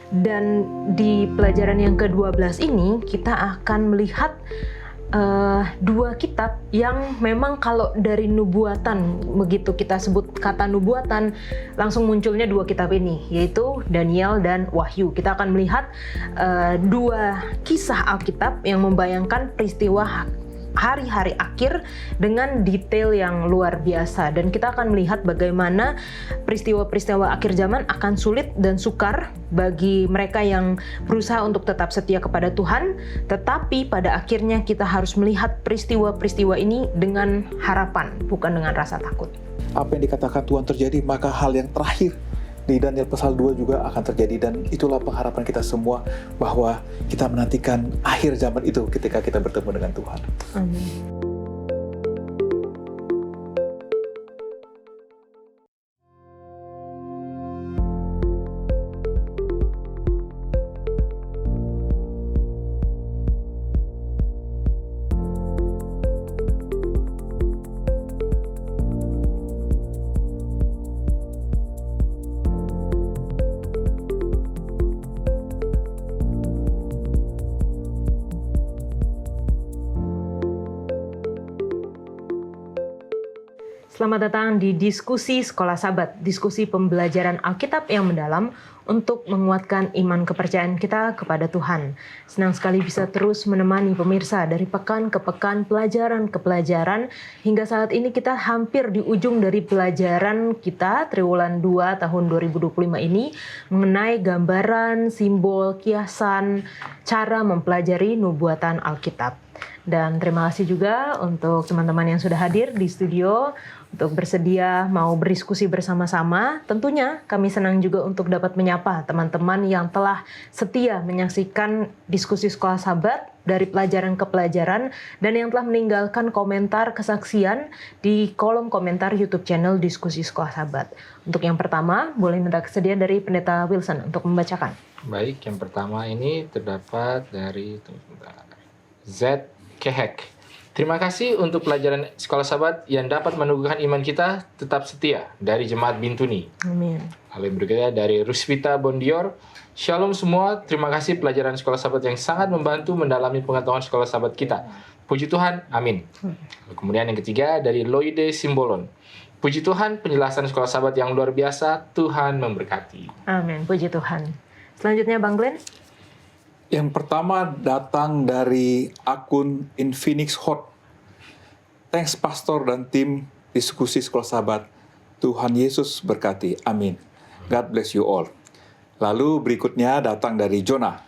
Dan di pelajaran yang ke-12 ini kita akan melihat dua kitab yang memang kalau dari nubuatan, begitu kita sebut kata nubuatan, langsung munculnya dua kitab ini, yaitu Daniel dan Wahyu. Kita akan melihat dua kisah Alkitab yang membayangkan peristiwa hari-hari akhir dengan detail yang luar biasa, dan kita akan melihat bagaimana peristiwa-peristiwa akhir zaman akan sulit dan sukar bagi mereka yang berusaha untuk tetap setia kepada Tuhan, tetapi pada akhirnya kita harus melihat peristiwa-peristiwa ini dengan harapan, bukan dengan rasa takut. Apa yang dikatakan Tuhan terjadi, maka hal yang terakhir di Daniel pasal 2 juga akan terjadi, dan itulah pengharapan kita semua bahwa kita menantikan akhir zaman itu ketika kita bertemu dengan Tuhan. Amin. Selamat datang di Diskusi Sekolah Sabat, diskusi pembelajaran Alkitab yang mendalam untuk menguatkan iman kepercayaan kita kepada Tuhan. Senang sekali bisa terus menemani pemirsa dari pekan ke pekan, pelajaran ke pelajaran. Hingga saat ini kita hampir di ujung dari pelajaran kita, Triwulan 2 tahun 2025 ini, mengenai gambaran, simbol, kiasan, cara mempelajari nubuatan Alkitab. Dan terima kasih juga untuk teman-teman yang sudah hadir di studio untuk bersedia mau berdiskusi bersama-sama. Tentunya kami senang juga untuk dapat menyapa teman-teman yang telah setia menyaksikan diskusi Sekolah Sabat dari pelajaran ke pelajaran dan yang telah meninggalkan komentar kesaksian di kolom komentar YouTube channel Diskusi Sekolah Sabat. Untuk yang pertama, boleh minta kesediaan dari Pendeta Wilson untuk membacakan. Baik, yang pertama ini terdapat dari Z. Kehek. Terima kasih untuk pelajaran Sekolah Sabat yang dapat meneguhkan iman kita tetap setia dari Jemaat Bintuni. Amin. Lalu berikutnya dari Rusvita Bondior. Shalom semua, terima kasih pelajaran Sekolah Sabat yang sangat membantu mendalami pengetahuan Sekolah Sabat kita. Puji Tuhan, amin. Lalu kemudian yang ketiga dari Loide Simbolon. Puji Tuhan, penjelasan Sekolah Sabat yang luar biasa, Tuhan memberkati. Amin, puji Tuhan. Selanjutnya Bang Glenn. Yang pertama datang dari akun Infinix Hot. Thanks Pastor dan tim Diskusi Sekolah Sabat. Tuhan Yesus berkati. Amin. God bless you all. Lalu berikutnya datang dari Jonah.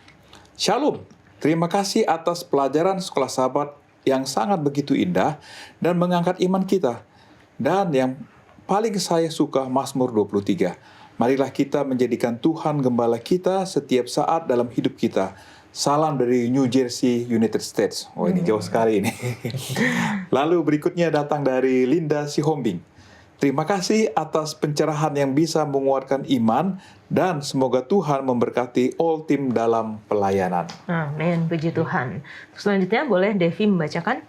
Shalom. Terima kasih atas pelajaran Sekolah Sabat yang sangat begitu indah dan mengangkat iman kita. Dan yang paling saya suka Mazmur 23. Marilah kita menjadikan Tuhan gembala kita setiap saat dalam hidup kita. Salam dari New Jersey, United States. Oh, ini jauh sekali ini. Lalu berikutnya datang dari Linda Sihombing. Terima kasih atas pencerahan yang bisa menguatkan iman dan semoga Tuhan memberkati all tim dalam pelayanan. Amin, puji Tuhan. Selanjutnya boleh Devi membacakan.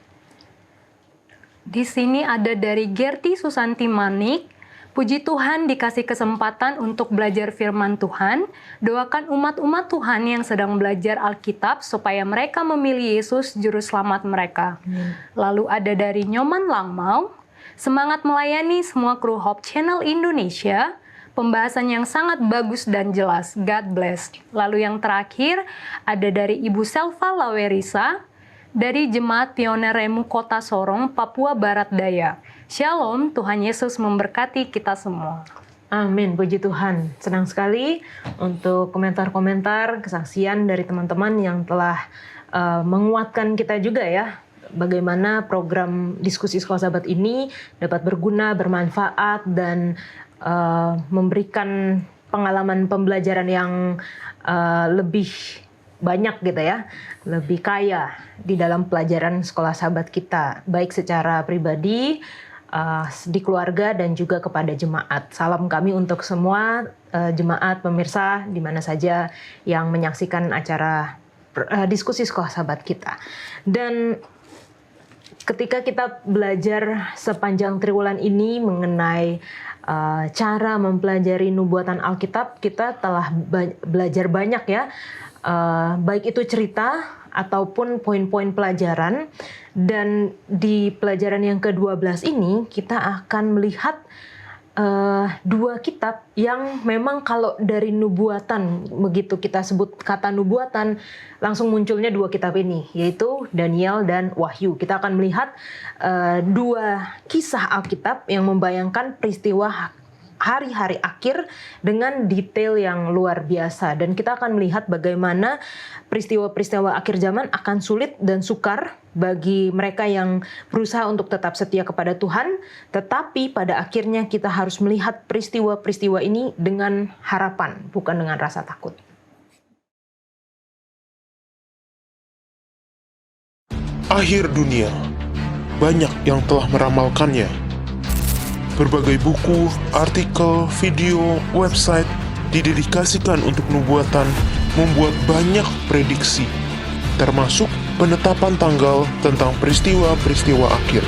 Di sini ada dari Gerti Susanti Manik. Puji Tuhan dikasih kesempatan untuk belajar firman Tuhan. Doakan umat-umat Tuhan yang sedang belajar Alkitab supaya mereka memilih Yesus juru selamat mereka. Lalu ada dari Nyoman Langmau. Semangat melayani semua kru Hope Channel Indonesia. Pembahasan yang sangat bagus dan jelas. God bless. Lalu yang terakhir ada dari Ibu Selva Lawerisa dari Jemaat Pioner Remu Kota Sorong, Papua Barat Daya. Shalom, Tuhan Yesus memberkati kita semua. Amin, puji Tuhan. Senang sekali untuk komentar-komentar, kesaksian dari teman-teman yang telah menguatkan kita juga ya. Bagaimana program Diskusi Sekolah Sabat ini dapat berguna, bermanfaat, dan memberikan pengalaman pembelajaran yang lebih banyak gitu ya, lebih kaya di dalam pelajaran Sekolah Sabat kita, baik secara pribadi, di keluarga, dan juga kepada jemaat. Salam kami untuk semua jemaat, pemirsa, di mana saja yang menyaksikan acara Diskusi Sekolah Sabat kita. Dan ketika kita belajar sepanjang triwulan ini mengenai cara mempelajari nubuatan Alkitab, kita telah belajar banyak ya, baik itu cerita ataupun poin-poin pelajaran. Dan di pelajaran yang ke-12 ini kita akan melihat dua kitab yang memang kalau dari nubuatan, begitu kita sebut kata nubuatan, langsung munculnya dua kitab ini, yaitu Daniel dan Wahyu. Kita akan melihat dua kisah Alkitab yang membayangkan peristiwa hari-hari akhir dengan detail yang luar biasa. Dan kita akan melihat bagaimana peristiwa-peristiwa akhir zaman akan sulit dan sukar bagi mereka yang berusaha untuk tetap setia kepada Tuhan. Tetapi pada akhirnya kita harus melihat peristiwa-peristiwa ini dengan harapan, bukan dengan rasa takut. Akhir dunia, banyak yang telah meramalkannya. Berbagai buku, artikel, video, website didedikasikan untuk nubuatan membuat banyak prediksi, termasuk penetapan tanggal tentang peristiwa-peristiwa akhir.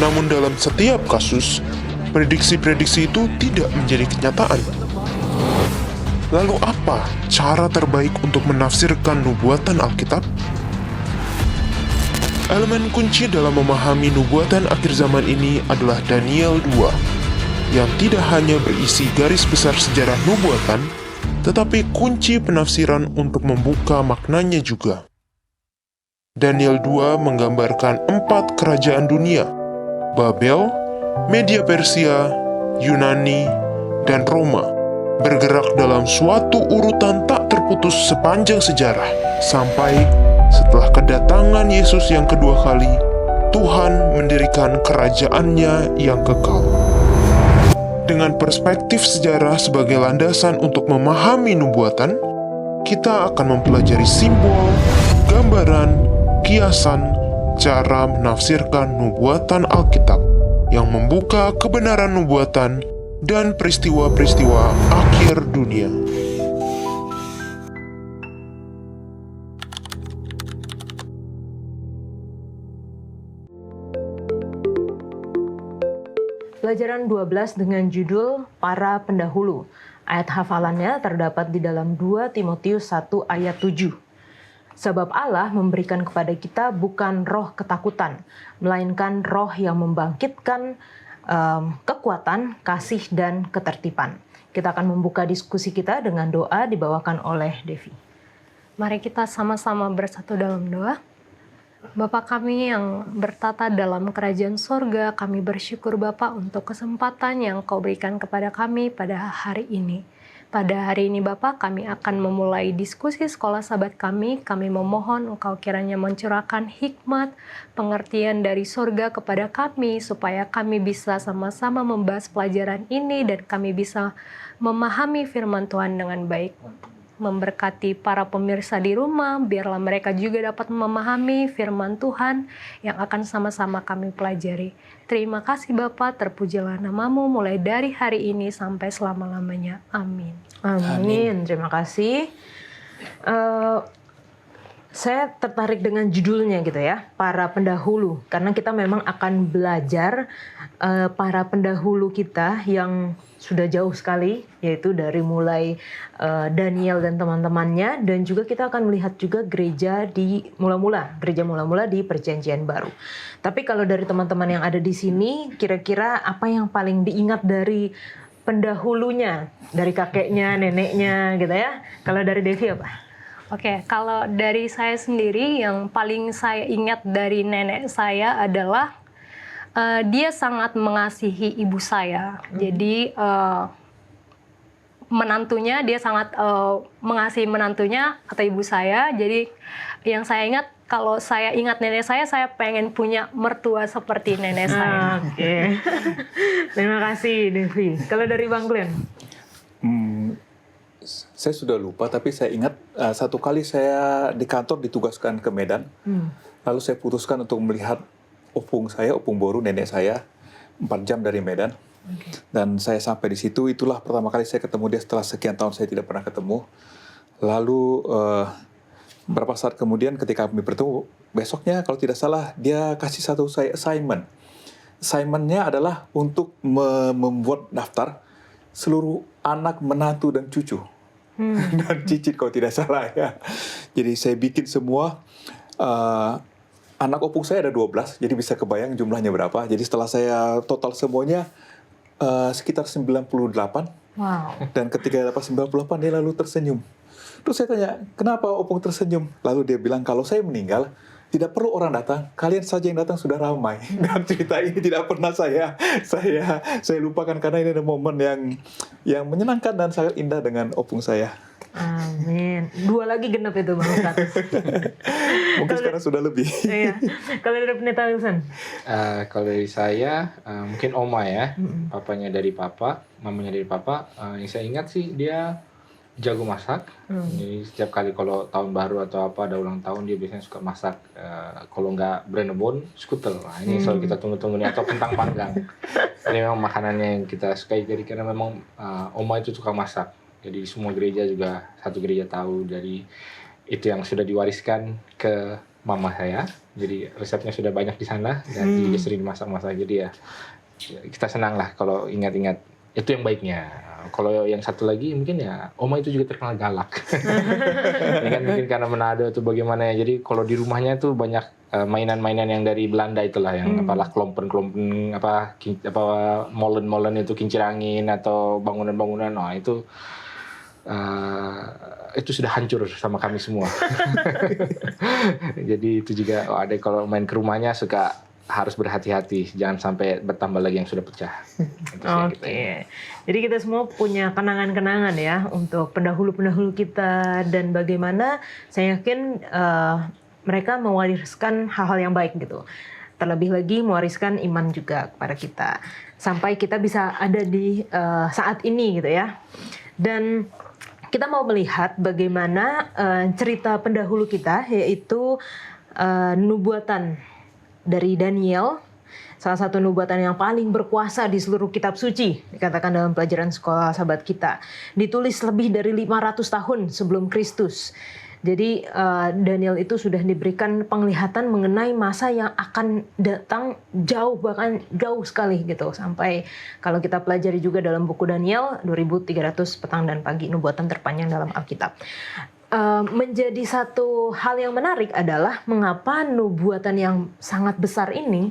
Namun dalam setiap kasus, prediksi-prediksi itu tidak menjadi kenyataan. Lalu apa cara terbaik untuk menafsirkan nubuatan Alkitab? Elemen kunci dalam memahami nubuatan akhir zaman ini adalah Daniel 2, yang tidak hanya berisi garis besar sejarah nubuatan, tetapi kunci penafsiran untuk membuka maknanya juga. Daniel 2 menggambarkan 4 kerajaan dunia, Babel, Media Persia, Yunani, dan Roma, bergerak dalam suatu urutan tak terputus sepanjang sejarah, sampai setelah kedatangan Yesus yang kedua kali, Tuhan mendirikan kerajaannya yang kekal. Dengan perspektif sejarah sebagai landasan untuk memahami nubuatan, kita akan mempelajari simbol, gambaran, kiasan, cara menafsirkan nubuatan Alkitab yang membuka kebenaran nubuatan dan peristiwa-peristiwa akhir dunia. Pelajaran 12 dengan judul Para Pendahulu. Ayat hafalannya terdapat di dalam 2 Timotius 1 ayat 7. Sebab Allah memberikan kepada kita bukan roh ketakutan, melainkan roh yang membangkitkan kekuatan, kasih, dan ketertiban. Kita akan membuka diskusi kita dengan doa dibawakan oleh Devi. Mari kita sama-sama bersatu dalam doa. Bapa kami yang bertata dalam kerajaan sorga, kami bersyukur Bapa untuk kesempatan yang Kau berikan kepada kami pada hari ini. Pada hari ini Bapa, kami akan memulai diskusi sekolah sahabat kami. Kami memohon Engkau kiranya mencurahkan hikmat, pengertian dari sorga kepada kami, supaya kami bisa sama-sama membahas pelajaran ini dan kami bisa memahami firman Tuhan dengan baik. Memberkati para pemirsa di rumah, biarlah mereka juga dapat memahami firman Tuhan yang akan sama-sama kami pelajari. Terima kasih Bapa, terpujilah namamu mulai dari hari ini sampai selama-lamanya. Amin. Amin. Terima kasih. Saya tertarik dengan judulnya gitu ya, Para Pendahulu. Karena kita memang akan belajar para pendahulu kita yang sudah jauh sekali, yaitu dari mulai Daniel dan teman-temannya, dan juga kita akan melihat juga gereja mula-mula di Perjanjian Baru. Tapi kalau dari teman-teman yang ada di sini, kira-kira apa yang paling diingat dari pendahulunya, dari kakeknya, neneknya gitu ya? Kalau dari Devi apa? Oke, kalau dari saya sendiri yang paling saya ingat dari nenek saya adalah dia sangat mengasihi ibu saya. Jadi menantunya, dia sangat mengasihi menantunya atau ibu saya. Jadi yang saya ingat, kalau saya ingat nenek saya pengen punya mertua seperti nenek saya. Oke. Terima kasih Devi. Kalau dari Bang Glenn? Saya sudah lupa, tapi saya ingat satu kali saya di kantor ditugaskan ke Medan. Lalu saya putuskan untuk melihat opung boru nenek saya 4 jam dari Medan. Dan saya sampai di situ, itulah pertama kali saya ketemu dia setelah sekian tahun saya tidak pernah ketemu. Lalu beberapa saat kemudian ketika kami bertemu, besoknya kalau tidak salah dia kasih satu saya assignment. assignment-nya adalah untuk membuat daftar seluruh anak, menantu, dan cucu. Dan cicit kalau tidak salah ya. Jadi saya bikin semua, anak opung saya ada 12, jadi bisa kebayang jumlahnya berapa. Jadi setelah saya total semuanya, sekitar 98. Wow. Dan ketika dapat 98, dia lalu tersenyum. Terus saya tanya, kenapa opung tersenyum? Lalu dia bilang, kalau saya meninggal, tidak perlu orang datang, kalian saja yang datang sudah ramai. Dan cerita ini tidak pernah saya lupakan, karena ini ada momen yang menyenangkan dan sangat indah dengan opung saya. Amin. 2 lagi genap itu Bang Ustaz. Mungkin sekarang sudah lebih. Iya. Kalau dari Pendeta Wilson? Kalau dari saya, mungkin oma ya, papanya dari papa, mamanya dari papa. Yang saya ingat sih dia jago masak. Jadi setiap kali kalau tahun baru atau apa ada ulang tahun, dia biasanya suka masak. Kalau nggak Brennebon, skutel. Nah, ini selalu kita tunggu-tunggu nih, atau kentang panggang. Ini memang makanannya yang kita sukai, jadi karena memang oma itu suka masak. Jadi semua gereja juga, satu gereja tahu. Jadi itu yang sudah diwariskan ke mama saya. Jadi resepnya sudah banyak di sana dan juga sering masak-masak. Jadi ya kita senang lah kalau ingat-ingat itu yang baiknya. Kalau yang satu lagi mungkin ya oma itu juga terkenal galak. Ini kan mungkin karena Manado itu bagaimana ya. Jadi kalau di rumahnya tuh banyak mainan-mainan yang dari Belanda itulah, yang apalah klompen-klompen, apa molen-molen itu, kincir angin atau bangunan-bangunan. Nah, itu sudah hancur sama kami semua. Jadi itu juga ada kalau main ke rumahnya suka harus berhati-hati, jangan sampai bertambah lagi yang sudah pecah. Oke. Jadi kita semua punya kenangan-kenangan ya untuk pendahulu-pendahulu kita, dan bagaimana saya yakin mereka mewariskan hal-hal yang baik gitu. Terlebih lagi mewariskan iman juga kepada kita sampai kita bisa ada di saat ini gitu ya. Dan kita mau melihat bagaimana cerita pendahulu kita, yaitu nubuatan dari Daniel, salah satu nubuatan yang paling berkuasa di seluruh kitab suci, dikatakan dalam pelajaran sekolah sahabat kita. Ditulis lebih dari 500 tahun sebelum Kristus. Jadi Daniel itu sudah diberikan penglihatan mengenai masa yang akan datang jauh, bahkan jauh sekali gitu. Sampai kalau kita pelajari juga dalam buku Daniel, 2300 petang dan pagi, nubuatan terpanjang dalam Alkitab. Menjadi satu hal yang menarik adalah mengapa nubuatan yang sangat besar ini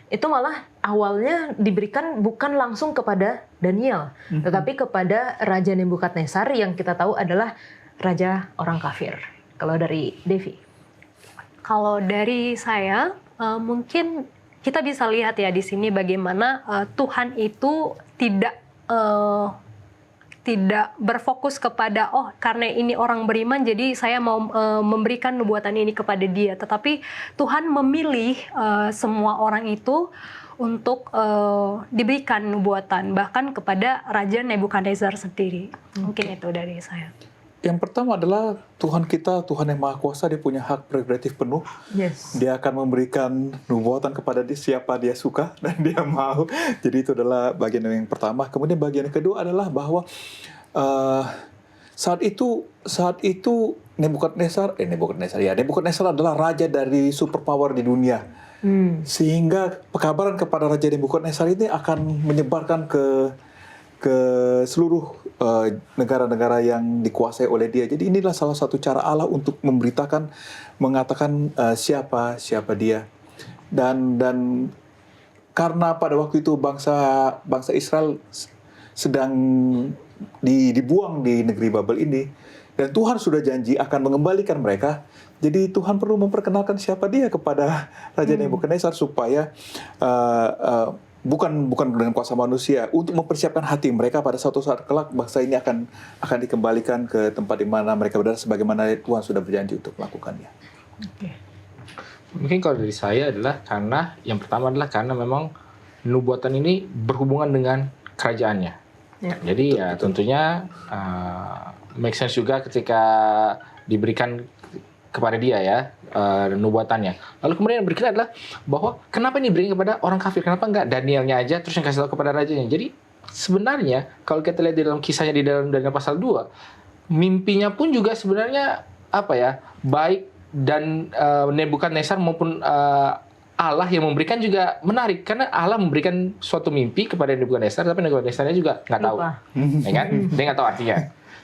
itu malah awalnya diberikan bukan langsung kepada Daniel, tetapi kepada Raja Nebukadnezar yang kita tahu adalah raja orang kafir. Kalau dari Devi? Kalau dari saya, mungkin kita bisa lihat ya di sini bagaimana Tuhan itu tidak berfokus kepada karena ini orang beriman jadi saya mau memberikan nubuatan ini kepada dia, tetapi Tuhan memilih semua orang itu untuk diberikan nubuatan bahkan kepada Raja Nebukadnezar sendiri. Mungkin itu dari saya. Yang pertama adalah Tuhan kita, Tuhan yang Maha Kuasa, dia punya hak prerogatif penuh. Yes. Dia akan memberikan nubuatan kepada siapa dia suka dan dia mau. Jadi itu adalah bagian yang pertama. Kemudian bagian yang kedua adalah bahwa saat itu Nebukadnezar adalah raja dari superpower di dunia. Sehingga pekabaran kepada Raja Nebukadnezar ini akan menyebarkan ke seluruh negara-negara yang dikuasai oleh dia. Jadi inilah salah satu cara Allah untuk mengatakan siapa dia. Dan karena pada waktu itu bangsa Israel sedang dibuang di negeri Babel ini, dan Tuhan sudah janji akan mengembalikan mereka. Jadi Tuhan perlu memperkenalkan siapa dia kepada Raja Nebukadnezar supaya bukan dengan kuasa manusia, untuk mempersiapkan hati mereka pada suatu saat kelak bangsa ini akan dikembalikan ke tempat di mana mereka berada sebagaimana Tuhan sudah berjanji untuk melakukannya. Okay. Mungkin kalau dari saya adalah karena yang pertama adalah karena memang nubuatan ini berhubungan dengan kerajaannya. Ya. Jadi ya tentunya make sense juga ketika diberikan kepada dia ya nubuatannya. Lalu kemudian yang berikutnya adalah bahwa kenapa ini diberikan kepada orang kafir? Kenapa enggak Danielnya aja terus yang kasih tahu kepada rajanya? Jadi sebenarnya kalau kita lihat di dalam kisahnya di dalam Daniel pasal 2, mimpinya pun juga sebenarnya baik dan Nebukadnezar maupun Allah yang memberikan juga menarik, karena Allah memberikan suatu mimpi kepada Nebukadnezar, tapi Nebukadnezarnya juga nggak tahu, ya kan? Dia nggak tahu artinya.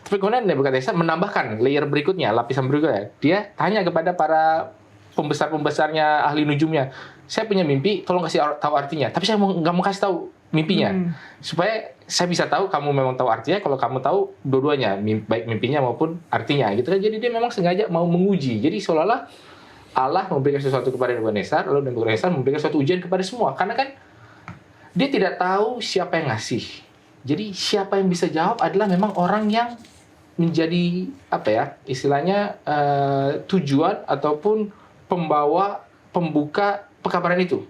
Tapi kemudian Nebukadnezar menambahkan layer berikutnya, lapisan berikutnya. Dia tanya kepada para pembesar-pembesarnya, ahli nujumnya, saya punya mimpi, tolong kasih tahu artinya. Tapi saya nggak mau kasih tahu mimpinya, supaya saya bisa tahu kamu memang tahu artinya. Kalau kamu tahu dua-duanya, baik mimpinya maupun artinya, gitu kan? Jadi dia memang sengaja mau menguji. Jadi seolah-olah Allah memberikan sesuatu kepada Nebukadnezar, lalu Nebukadnezar memberikan suatu ujian kepada semua. Karena kan dia tidak tahu siapa yang ngasih. Jadi siapa yang bisa jawab adalah memang orang yang menjadi apa ya, istilahnya tujuan ataupun pembuka pekabaran itu,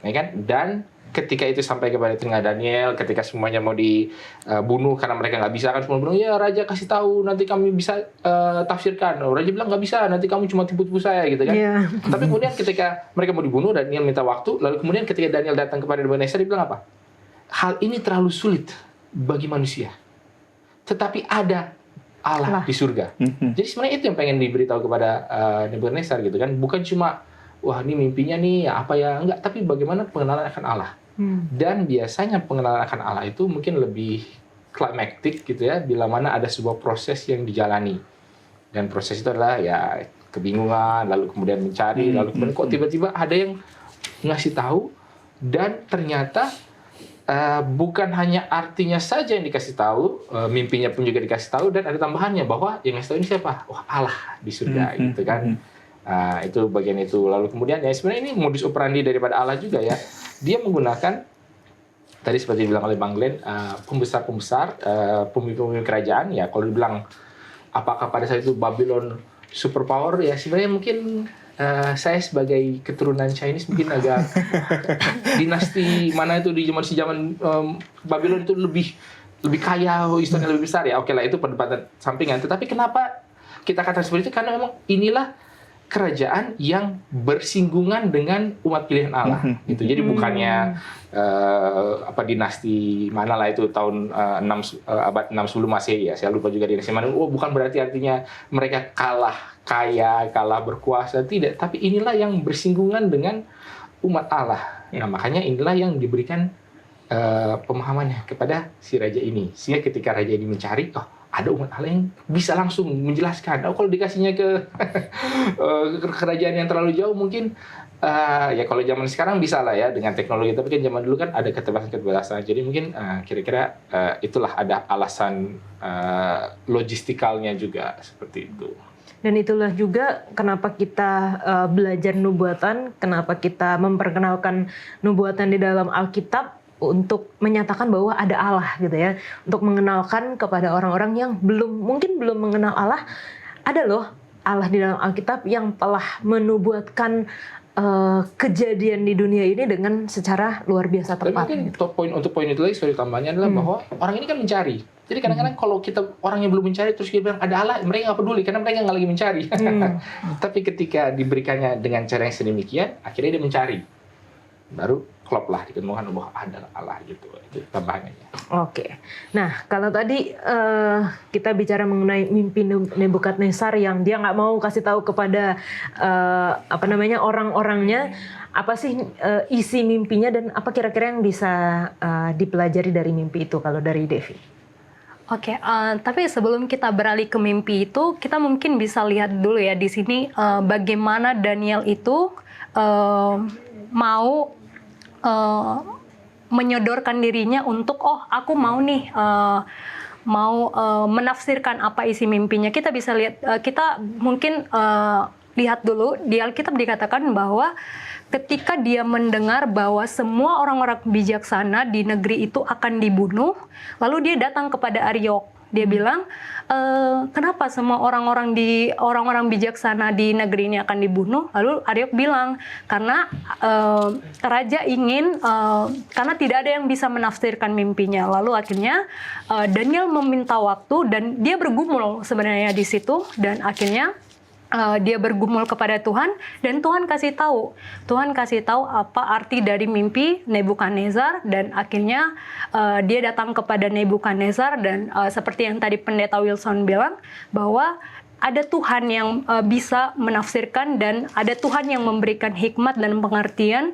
ya kan? Dan ketika itu sampai kepada telinga Daniel, ketika semuanya mau dibunuh karena mereka nggak bisa, kan semua bilang, ya raja kasih tahu, nanti kami bisa tafsirkan. Raja bilang nggak bisa, nanti kamu cuma tipu-tipu saya, gitu kan. Tapi kemudian ketika mereka mau dibunuh, Daniel minta waktu, lalu kemudian ketika Daniel datang kepada Nebukadnezar, dia bilang apa? Hal ini terlalu sulit bagi manusia, tetapi ada Allah di surga. Jadi sebenarnya itu yang pengen diberitahu kepada Nebukadnezar, gitu kan. Bukan cuma wah ini mimpinya nih apa ya, enggak, tapi bagaimana pengenalan akan Allah. Dan biasanya pengenalan akan Allah itu mungkin lebih climactic, gitu ya, bila mana ada sebuah proses yang dijalani. Dan proses itu adalah ya kebingungan, lalu kemudian mencari, lalu kemudian kok tiba-tiba ada yang ngasih tahu, dan ternyata bukan hanya artinya saja yang dikasih tahu, mimpinya pun juga dikasih tahu, dan ada tambahannya bahwa yang ngasih tahu ini siapa? Wah, Allah di surga, gitu kan. Itu bagian itu. Lalu kemudian ya sebenarnya ini modus operandi daripada Allah juga ya. Dia menggunakan tadi seperti dibilang oleh Bang Glenn, pembesar-pembesar, pemimpin-pemimpin kerajaan ya. Kalau dibilang apakah pada saat itu Babylon superpower, ya sebenarnya mungkin saya sebagai keturunan Chinese mungkin agak dinasti mana itu di zaman Babylon itu lebih kaya, historinya lebih besar ya. Oke lah, itu perdebatan sampingan. Tetapi kenapa kita katakan seperti itu? Karena memang inilah kerajaan yang bersinggungan dengan umat pilihan Allah, gitu. Jadi bukannya dinasti mana lah itu tahun abad 6 sebelum Masehi ya. Saya lupa juga dinasti mana. Bukan berarti artinya mereka kalah kaya, kalah berkuasa, tidak. Tapi inilah yang bersinggungan dengan umat Allah. Nah, makanya inilah yang diberikan pemahamannya kepada si raja ini. Sehingga ketika raja ini mencari, ada umat Allah yang bisa langsung menjelaskan. Kalau dikasihnya ke kerajaan yang terlalu jauh mungkin ya kalau zaman sekarang bisa lah ya dengan teknologi, tapi kan zaman dulu kan ada keterbatasan. Jadi mungkin kira-kira itulah ada alasan logistikalnya juga seperti itu. Dan itulah juga kenapa kita belajar nubuatan, kenapa kita memperkenalkan nubuatan di dalam Alkitab, untuk menyatakan bahwa ada Allah, gitu ya, untuk mengenalkan kepada orang-orang yang mungkin belum mengenal Allah, ada loh Allah di dalam Alkitab yang telah menubuatkan kejadian di dunia ini dengan secara luar biasa tepat. Dan mungkin untuk poin itu lagi, sorry tambahnya adalah bahwa orang ini kan mencari. Jadi kadang-kadang kalau kita orang yang belum mencari terus kita bilang ada Allah, mereka nggak peduli karena mereka nggak lagi mencari. Tapi ketika diberikannya dengan cara yang sedemikian, akhirnya dia mencari, baru klop lah diketemukan bahwa ada Allah, gitu. Itu tambahannya. Oke. Nah, kalau tadi kita bicara mengenai mimpi Nebukadnezar yang dia nggak mau kasih tahu kepada orang-orangnya, apa sih isi mimpinya dan apa kira-kira yang bisa dipelajari dari mimpi itu kalau dari Devi? Oke, tapi sebelum kita beralih ke mimpi itu, kita mungkin bisa lihat dulu ya di sini bagaimana Daniel itu mau menyodorkan dirinya untuk aku mau nih menafsirkan apa isi mimpinya. Kita bisa lihat, kita mungkin lihat dulu di Alkitab dikatakan bahwa ketika dia mendengar bahwa semua orang-orang bijaksana di negeri itu akan dibunuh, lalu dia datang kepada Aryok. Dia bilang, kenapa semua orang-orang bijaksana di negeri ini akan dibunuh? Lalu Aryok bilang, karena raja ingin, karena tidak ada yang bisa menafsirkan mimpinya. Lalu akhirnya Daniel meminta waktu dan dia bergumul sebenarnya di situ, dan akhirnya dia bergumul kepada Tuhan, dan Tuhan kasih tahu apa arti dari mimpi Nebukadnezar, dan akhirnya dia datang kepada Nebukadnezar, dan seperti yang tadi Pendeta Wilson bilang bahwa ada Tuhan yang bisa menafsirkan dan ada Tuhan yang memberikan hikmat dan pengertian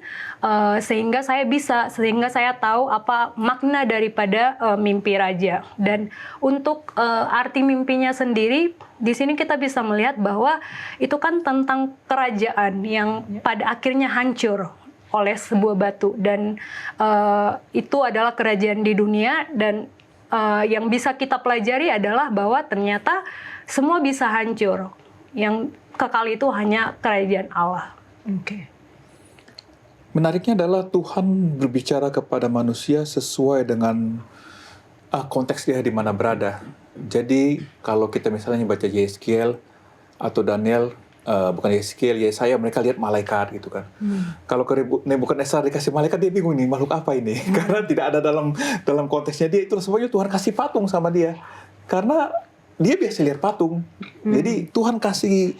sehingga saya tahu apa makna daripada mimpi raja. Dan untuk arti mimpinya sendiri, di sini kita bisa melihat bahwa itu kan tentang kerajaan yang pada akhirnya hancur oleh sebuah batu, dan itu adalah kerajaan di dunia. Dan yang bisa kita pelajari adalah bahwa ternyata semua bisa hancur. Yang kekal itu hanya kerajaan Allah. Oke. Menariknya adalah Tuhan berbicara kepada manusia sesuai dengan konteks dia di mana berada. Jadi kalau kita misalnya baca Yeskiel atau Daniel, bukan Yeskiel, Yesaya, mereka lihat malaikat gitu kan. Kalau ke Nebukadnezar dikasih malaikat, dia bingung nih, makhluk apa ini? Karena tidak ada dalam konteksnya dia. Itu semuanya Tuhan kasih patung sama dia. Karena dia biasa lihat patung. Jadi Tuhan kasih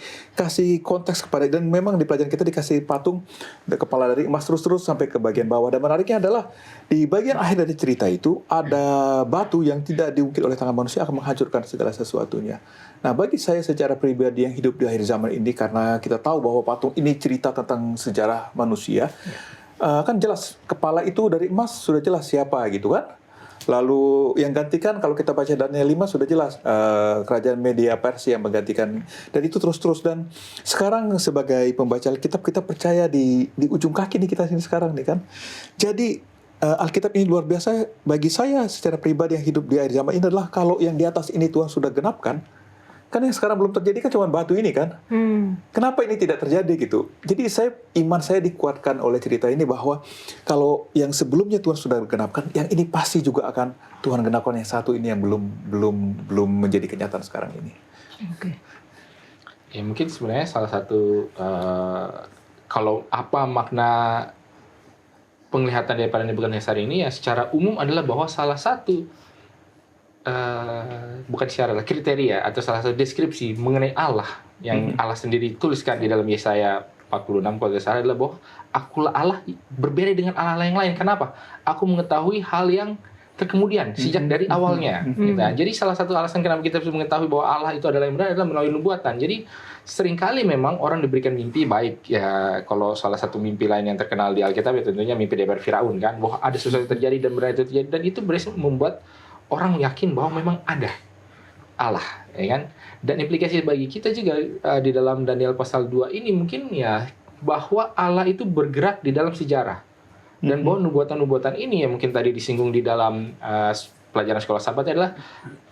konteks kepada, dan memang di pelajaran kita dikasih patung kepala dari emas terus sampai ke bagian bawah. Dan menariknya adalah di bagian akhir dari cerita itu ada batu yang tidak diukir oleh tangan manusia akan menghancurkan segala sesuatunya. Nah, bagi saya secara pribadi yang hidup di akhir zaman ini, karena kita tahu bahwa patung ini cerita tentang sejarah manusia, kan jelas kepala itu dari emas sudah jelas siapa gitu kan. Lalu yang gantikan, kalau kita baca Daniel 5 sudah jelas kerajaan Media Persia yang menggantikan, dan itu terus. Dan sekarang sebagai pembaca Alkitab, kita percaya di ujung kaki nih kita sini sekarang nih kan. Jadi Alkitab ini luar biasa. Bagi saya secara pribadi yang hidup di akhir zaman ini adalah kalau yang di atas ini Tuhan sudah genapkan, kan yang sekarang belum terjadi kan cuma batu ini kan. Kenapa ini tidak terjadi gitu? Jadi iman saya dikuatkan oleh cerita ini bahwa kalau yang sebelumnya Tuhan sudah genapkan, yang ini pasti juga akan Tuhan genapkan yang satu ini yang belum menjadi kenyataan sekarang ini. Oke. Ya mungkin sebenarnya salah satu kalau apa makna penglihatan daripada Nebukadnezar ini ya secara umum adalah bahwa salah satu bukan secara kriteria atau salah satu deskripsi mengenai Allah yang Allah sendiri tuliskan di dalam Yesaya 46 kalau tidak salah adalah bahwa akulah Allah berbeda dengan Allah yang lain. Kenapa? Aku mengetahui hal yang terkemudian sejak dari awalnya. Gitu. Jadi salah satu alasan kenapa kita bisa mengetahui bahwa Allah itu adalah yang benar adalah melalui nubuatan. Jadi seringkali memang orang diberikan mimpi baik ya, kalau salah satu mimpi lain yang terkenal di Alkitab ya tentunya mimpi daripada Firaun kan, bahwa ada sesuatu yang terjadi dan benar itu terjadi, dan itu berhasil membuat orang yakin bahwa memang ada Allah, ya kan? Dan implikasi bagi kita juga di dalam Daniel pasal 2 ini mungkin ya bahwa Allah itu bergerak di dalam sejarah. Dan bahwa nubuatan-nubuatan ini yang mungkin tadi disinggung di dalam pelajaran sekolah sahabat adalah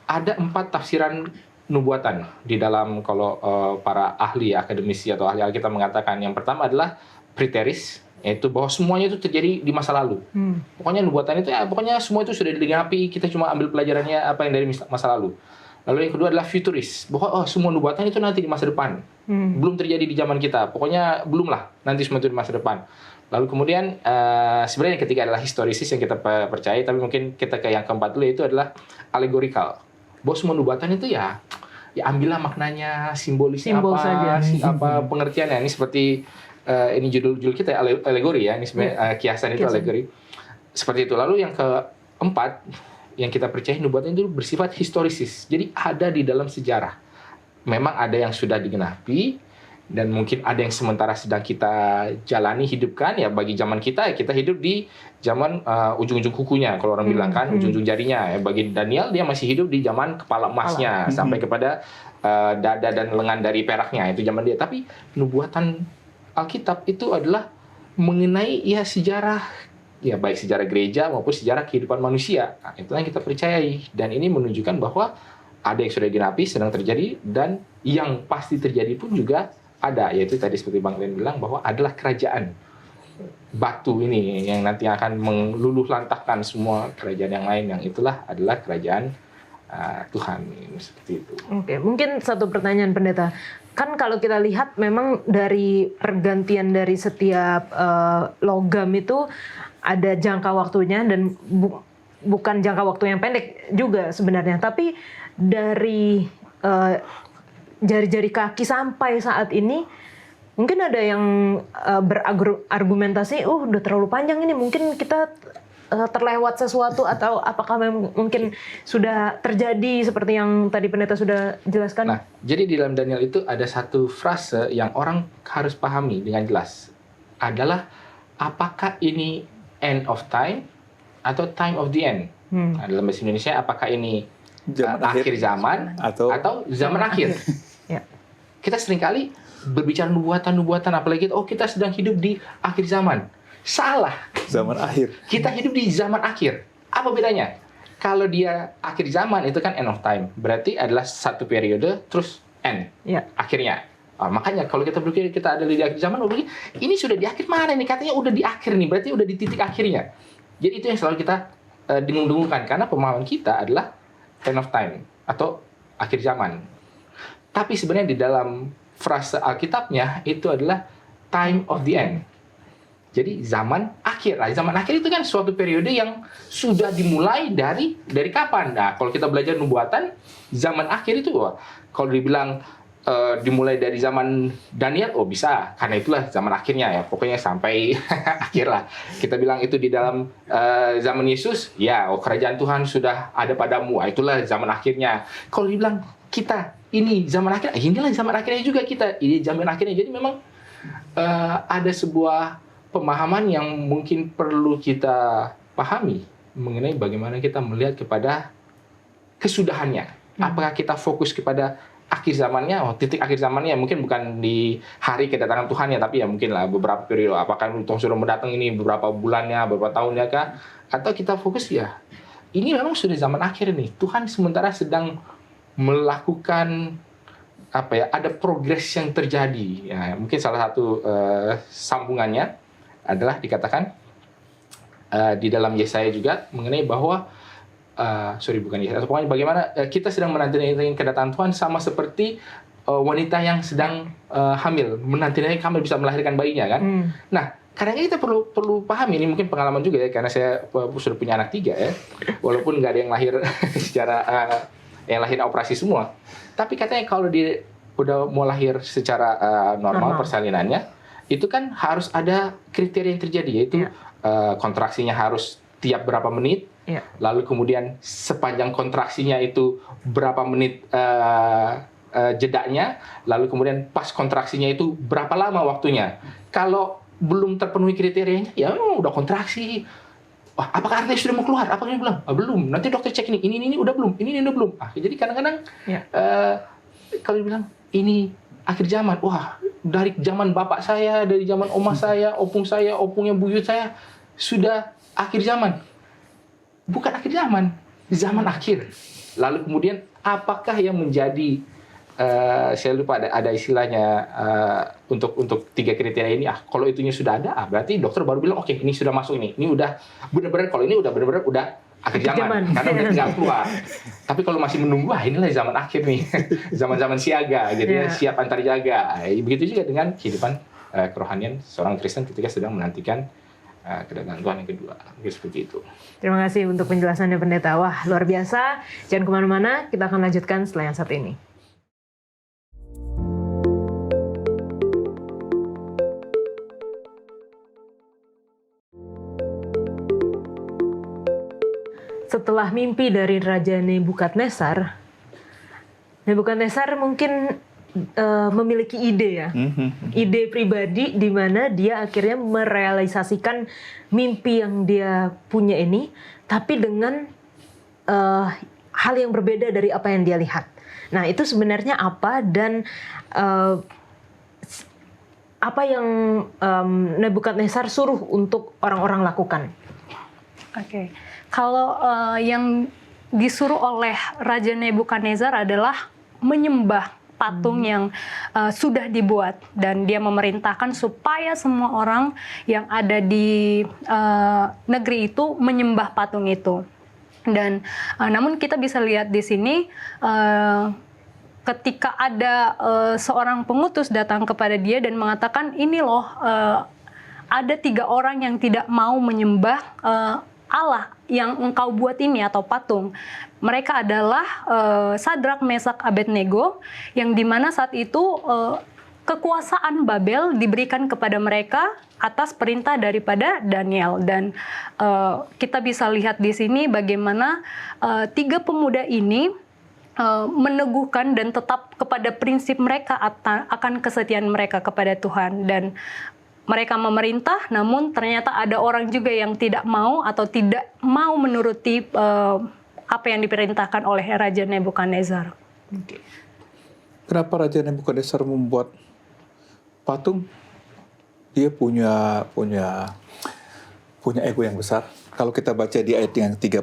ada 4 tafsiran nubuatan di dalam kalau para ahli akademisi atau ahli Alkitab mengatakan. Yang pertama adalah preteris, yaitu bahwa semuanya itu terjadi di masa lalu. Pokoknya nubuatan itu ya pokoknya semua itu sudah digenapi, kita cuma ambil pelajarannya apa yang dari masa lalu. Lalu yang kedua adalah futuris, bahwa semua nubuatan itu nanti di masa depan. Belum terjadi di zaman kita. Pokoknya belum lah, nanti semua itu di masa depan. Lalu kemudian sebenarnya yang ketiga adalah historisis yang kita percaya, tapi mungkin kita ke yang keempat dulu, yaitu adalah allegorical. Bahwa semua nubuatan itu ya ambillah maknanya, simbolisnya Simbol apa, saja. apa pengertiannya. Ini seperti ini judul kita alegori ya, ini sebenarnya kiasan itu alegori. Seperti itu. Lalu yang keempat yang kita percaya nubuatan itu bersifat historisis. Jadi ada di dalam sejarah. Memang ada yang sudah digenapi dan mungkin ada yang sementara sedang kita jalani hidupkan ya. Bagi zaman kita hidup di zaman ujung-ujung kukunya kalau orang bilang kan, ujung-ujung jarinya ya. Bagi Daniel dia masih hidup di zaman kepala emasnya sampai kepada dada dan lengan dari peraknya, itu zaman dia. Tapi nubuatan Alkitab itu adalah mengenai ya sejarah, ya baik sejarah gereja maupun sejarah kehidupan manusia. Nah, itulah yang kita percayai, dan ini menunjukkan bahwa ada yang sudah digenapi, sedang terjadi, dan yang pasti terjadi pun juga ada, yaitu tadi seperti Bang Len bilang bahwa adalah kerajaan batu ini yang nanti akan meluluh lantahkan semua kerajaan yang lain, yang itulah adalah kerajaan Tuhan, seperti itu. Oke, mungkin satu pertanyaan pendeta. Kan kalau kita lihat memang dari pergantian dari setiap logam itu ada jangka waktunya, dan bukan jangka waktu yang pendek juga sebenarnya. Tapi dari jari-jari kaki sampai saat ini, mungkin ada yang berargumentasi, udah terlalu panjang ini, mungkin kita terlewat sesuatu atau apakah mungkin sudah terjadi seperti yang tadi pendeta sudah jelaskan? Nah, jadi di dalam Daniel itu ada satu frase yang orang harus pahami dengan jelas. Adalah apakah ini end of time atau time of the end? Nah, dalam bahasa Indonesia apakah ini akhir zaman atau zaman akhir? Ya. Kita seringkali berbicara nubuatan, apalagi kita sedang hidup di akhir zaman. Salah. Zaman akhir. Kita hidup di zaman akhir. Apa bedanya? Kalau dia akhir zaman itu kan end of time. Berarti adalah satu periode terus end. Ya. Akhirnya. Makanya kalau kita berpikir kita ada di akhir zaman, ini sudah di akhir mana nih? Katanya udah di akhir nih. Berarti udah di titik akhirnya. Jadi itu yang selalu kita dengung-dengungkan. Karena pemahaman kita adalah end of time. Atau akhir zaman. Tapi sebenarnya di dalam frase Alkitabnya itu adalah time of the end. Jadi zaman akhir. Nah, zaman akhir itu kan suatu periode yang sudah dimulai dari kapan? Nah, kalau kita belajar nubuatan, zaman akhir itu kalau dibilang dimulai dari zaman Daniel, bisa. Karena itulah zaman akhirnya ya. Pokoknya sampai akhir lah. Kita bilang itu di dalam zaman Yesus, kerajaan Tuhan sudah ada padamu. Itulah zaman akhirnya. Kalau dibilang kita ini zaman akhir, inilah zaman akhirnya juga kita. Ini zaman akhirnya. Jadi memang ada sebuah pemahaman yang mungkin perlu kita pahami mengenai bagaimana kita melihat kepada kesudahannya. Apakah kita fokus kepada akhir zamannya, titik akhir zamannya mungkin bukan di hari kedatangan Tuhan ya, tapi ya mungkin lah beberapa periode. Apakah Tuhan sudah mendatang ini beberapa bulannya, beberapa tahunnya kah? Atau kita fokus ini memang sudah zaman akhir nih. Tuhan sementara sedang melakukan ada progres yang terjadi. Ya, mungkin salah satu sambungannya adalah dikatakan di dalam Yesaya juga mengenai bahwa bukan Yesaya, pokoknya bagaimana kita sedang menanti-nanti kedatangan Tuhan sama seperti wanita yang sedang hamil menanti-nanti kami bisa melahirkan bayinya kan. Nah, kadang kita perlu paham ini mungkin pengalaman juga ya, karena saya sudah punya anak 3 ya, walaupun nggak ada yang lahir secara yang lahir operasi semua, tapi katanya kalau dia udah mau lahir secara normal persalinannya, itu kan harus ada kriteria yang terjadi, yaitu kontraksinya harus tiap berapa menit, lalu kemudian sepanjang kontraksinya itu berapa menit jedanya, lalu kemudian pas kontraksinya itu berapa lama waktunya. Kalau belum terpenuhi kriterianya, ya memang udah kontraksi. Apakah artinya sudah mau keluar? Apakah dia bilang, belum. Nanti dokter cek ini udah belum, ini udah belum. Jadi kadang-kadang kalau dibilang ini akhir zaman, dari zaman bapak saya, dari zaman oma saya, opungnya buyut saya, sudah akhir zaman. Bukan akhir zaman, zaman akhir. Lalu kemudian apakah yang menjadi, saya lupa ada istilahnya untuk 3 kriteria ini. Kalau itunya sudah ada, berarti dokter baru bilang, oke, ini sudah masuk ini udah benar-benar, kalau ini udah benar-benar udah akhir zaman. Karena udah tinggal keluar. Tapi kalau masih menunggu, inilah zaman akhir nih. Zaman-zaman siaga, gitu ya, siap antar jaga. Begitu juga dengan kehidupan kerohanian seorang Kristen ketika sedang menantikan kedatangan Tuhan yang kedua. Seperti itu. Terima kasih untuk penjelasannya pendeta. Wah, luar biasa. Jangan kemana-mana, kita akan lanjutkan setelah yang satu ini. Setelah mimpi dari Raja Nebukadnezar mungkin memiliki ide ya, ide pribadi di mana dia akhirnya merealisasikan mimpi yang dia punya ini, tapi dengan hal yang berbeda dari apa yang dia lihat. Nah, itu sebenarnya apa dan apa yang Nebukadnezar suruh untuk orang-orang lakukan? Oke. Kalau yang disuruh oleh Raja Nebukadnezar adalah menyembah patung yang sudah dibuat, dan dia memerintahkan supaya semua orang yang ada di negeri itu menyembah patung itu. Dan namun kita bisa lihat di sini ketika ada seorang pengutus datang kepada dia dan mengatakan, ini loh ada 3 orang yang tidak mau menyembah Allah yang engkau buat ini atau patung. Mereka adalah Sadrak, Mesak, Abednego, yang dimana saat itu kekuasaan Babel diberikan kepada mereka atas perintah daripada Daniel. Dan kita bisa lihat di sini bagaimana tiga pemuda ini meneguhkan dan tetap kepada prinsip mereka akan kesetiaan mereka kepada Tuhan. Dan mereka memerintah, namun ternyata ada orang juga yang tidak mau atau tidak mau menuruti apa yang diperintahkan oleh Raja Nebukadnezar. Kenapa Raja Nebukadnezar membuat patung? Dia punya ego yang besar. Kalau kita baca di ayat yang 39,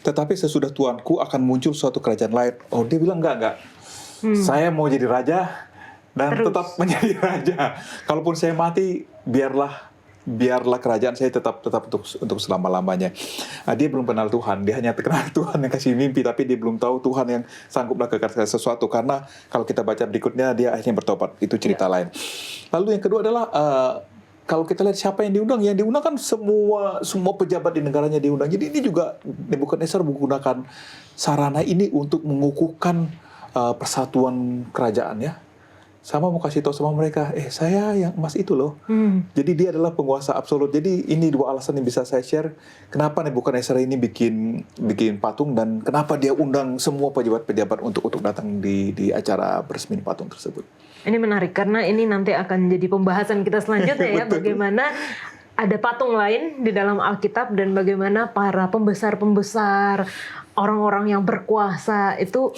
tetapi sesudah Tuanku akan muncul suatu kerajaan lain. Oh, dia bilang enggak. Saya mau jadi raja dan tetap menjadi raja. Kalaupun saya mati, biarlah kerajaan saya tetap untuk selama-lamanya. Dia belum kenal Tuhan, dia hanya kenal Tuhan yang kasih mimpi, tapi dia belum tahu Tuhan yang sanggup melakukan sesuatu. Karena kalau kita baca berikutnya, dia akhirnya bertobat. Itu cerita lain. Lalu yang kedua adalah kalau kita lihat siapa yang diundang kan semua pejabat di negaranya diundang. Jadi ini juga Nebukadnezar menggunakan sarana ini untuk mengukuhkan persatuan kerajaan ya. Sama mau kasih tahu sama mereka, saya yang emas itu loh. Jadi dia adalah penguasa absolut. Jadi ini dua alasan yang bisa saya share. Kenapa Nebukadnezar ini bikin patung dan kenapa dia undang semua pejabat-pejabat untuk datang di acara peresmian patung tersebut. Ini menarik karena ini nanti akan jadi pembahasan kita selanjutnya ya. Bagaimana ada patung lain di dalam Alkitab dan bagaimana para pembesar-pembesar, orang-orang yang berkuasa itu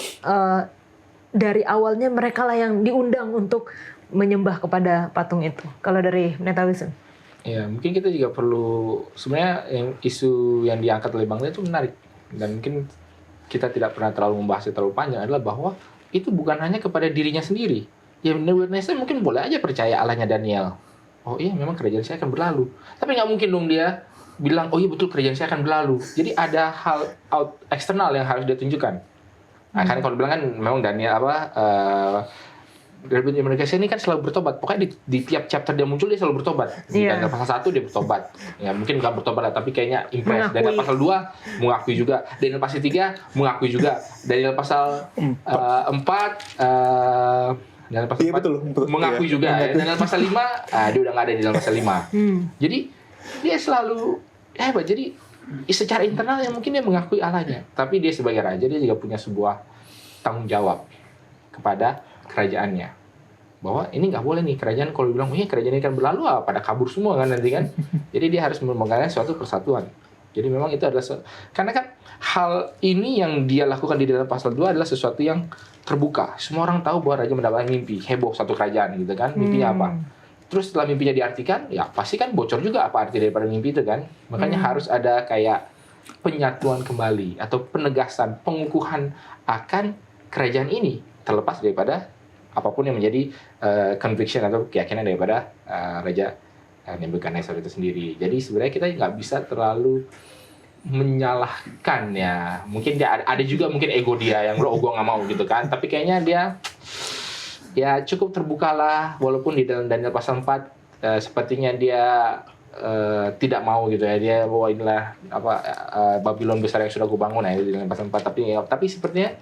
dari awalnya mereka lah yang diundang untuk menyembah kepada patung itu. Kalau dari Pendeta Wilson? Ya, mungkin kita juga perlu, sebenarnya isu yang diangkat oleh Bang Lea itu menarik. Dan mungkin kita tidak pernah terlalu membahasnya terlalu panjang adalah bahwa itu bukan hanya kepada dirinya sendiri. Ya, Nebukadnezar mungkin boleh aja percaya Allahnya Daniel. Oh iya, memang kerajaan saya akan berlalu. Tapi nggak mungkin dong dia bilang, oh iya betul kerajaan saya akan berlalu. Jadi ada hal eksternal yang harus dia tunjukkan. Nah, karena kalau bilang kan memang Daniel Nebukadnezar ini kan selalu bertobat. Pokoknya di tiap chapter dia muncul dia selalu bertobat. Di Daniel pasal 1 dia bertobat. Ya mungkin bukan bertobat lah, tapi kayaknya impress. Daniel pasal 2 mengakui juga. Daniel pasal 3 mengakui juga. Daniel pasal 4 Daniel pasal 4 betul. mengakui juga. Daniel pasal 5 dia udah nggak ada di dalam pasal 5. Jadi dia selalu hebat. Jadi secara internal yang mungkin dia mengakui Allahnya, tapi dia sebagai raja dia juga punya sebuah tanggung jawab kepada kerajaannya, bahwa ini nggak boleh nih kerajaan kalau bilang kerajaan ini kan berlalu pada kabur semua kan nanti kan. Jadi dia harus memegangkan suatu persatuan. Jadi memang itu adalah karena kan hal ini yang dia lakukan di dalam pasal 2 adalah sesuatu yang terbuka. Semua orang tahu bahwa raja mendapatkan mimpi, heboh satu kerajaan gitu kan. Mimpinya apa? Terus setelah mimpinya diartikan, ya pasti kan bocor juga apa arti daripada mimpi itu kan. Makanya harus ada kayak penyatuan kembali atau penegasan, pengukuhan akan kerajaan ini terlepas daripada apapun yang menjadi conviction atau keyakinan daripada Raja Nebukadnezar itu sendiri. Jadi sebenarnya kita nggak bisa terlalu menyalahkan ya. Mungkin dia ada juga mungkin ego dia yang gue nggak mau gitu kan. Tapi kayaknya dia ya cukup terbukalah, walaupun di dalam Daniel pasal 4 sepertinya dia tidak mau gitu ya, dia bahwa inilah Babylon besar yang sudah gue bangun ya di dalam pasal 4, tapi sepertinya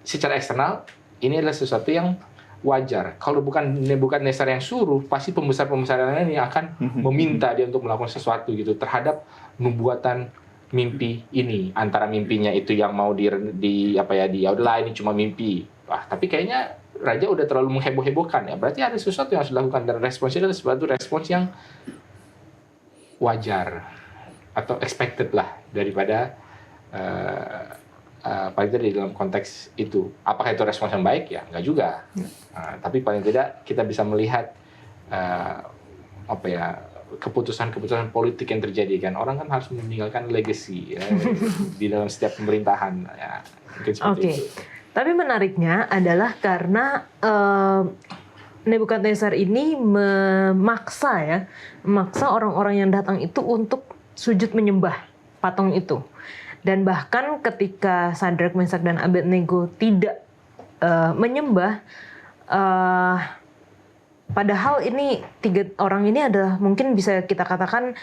secara eksternal ini adalah sesuatu yang wajar. Kalau bukan Nebukadnezar yang suruh, pasti pembesar-pembesar lain yang akan meminta dia untuk melakukan sesuatu gitu terhadap nubuatan mimpi ini. Antara mimpinya itu yang mau yaudahlah ini cuma mimpi. Tapi kayaknya raja udah terlalu mengheboh-hebohkan ya. Berarti ada sesuatu yang harus dilakukan dan responsnya adalah suatu respons yang wajar atau expected lah daripada paling tidak di dalam konteks itu. Apakah itu respons yang baik? Ya, enggak juga. Tapi paling tidak kita bisa melihat keputusan-keputusan politik yang terjadi kan. Orang kan harus meninggalkan legacy ya, di dalam setiap pemerintahan ya. Mungkin seperti itu. Tapi menariknya adalah karena Nebukadnezar ini memaksa orang-orang yang datang itu untuk sujud menyembah patung itu. Dan bahkan ketika Sadrak, Mesak, dan Abednego tidak menyembah, padahal ini tiga orang ini adalah mungkin bisa kita katakan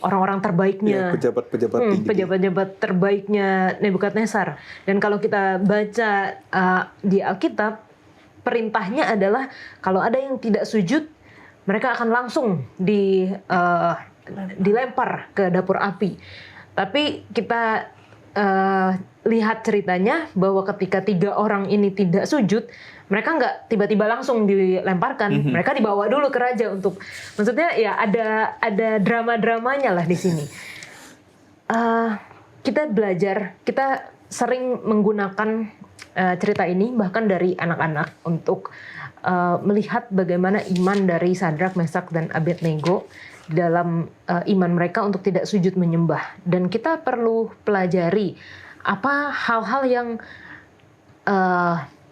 orang-orang terbaiknya, pejabat-pejabat terbaiknya Nebukadnezar. Dan kalau kita baca di Alkitab, perintahnya adalah kalau ada yang tidak sujud, mereka akan langsung dilempar ke dapur api. Tapi kita lihat ceritanya bahwa ketika 3 orang ini tidak sujud, mereka nggak tiba-tiba langsung dilemparkan. Mereka dibawa dulu ke raja untuk, maksudnya ya ada drama-dramanya lah di sini. Kita belajar, kita sering menggunakan cerita ini bahkan dari anak-anak untuk melihat bagaimana iman dari Sadrak, Mesak, dan Abednego dalam iman mereka untuk tidak sujud menyembah. Dan kita perlu pelajari apa hal-hal yang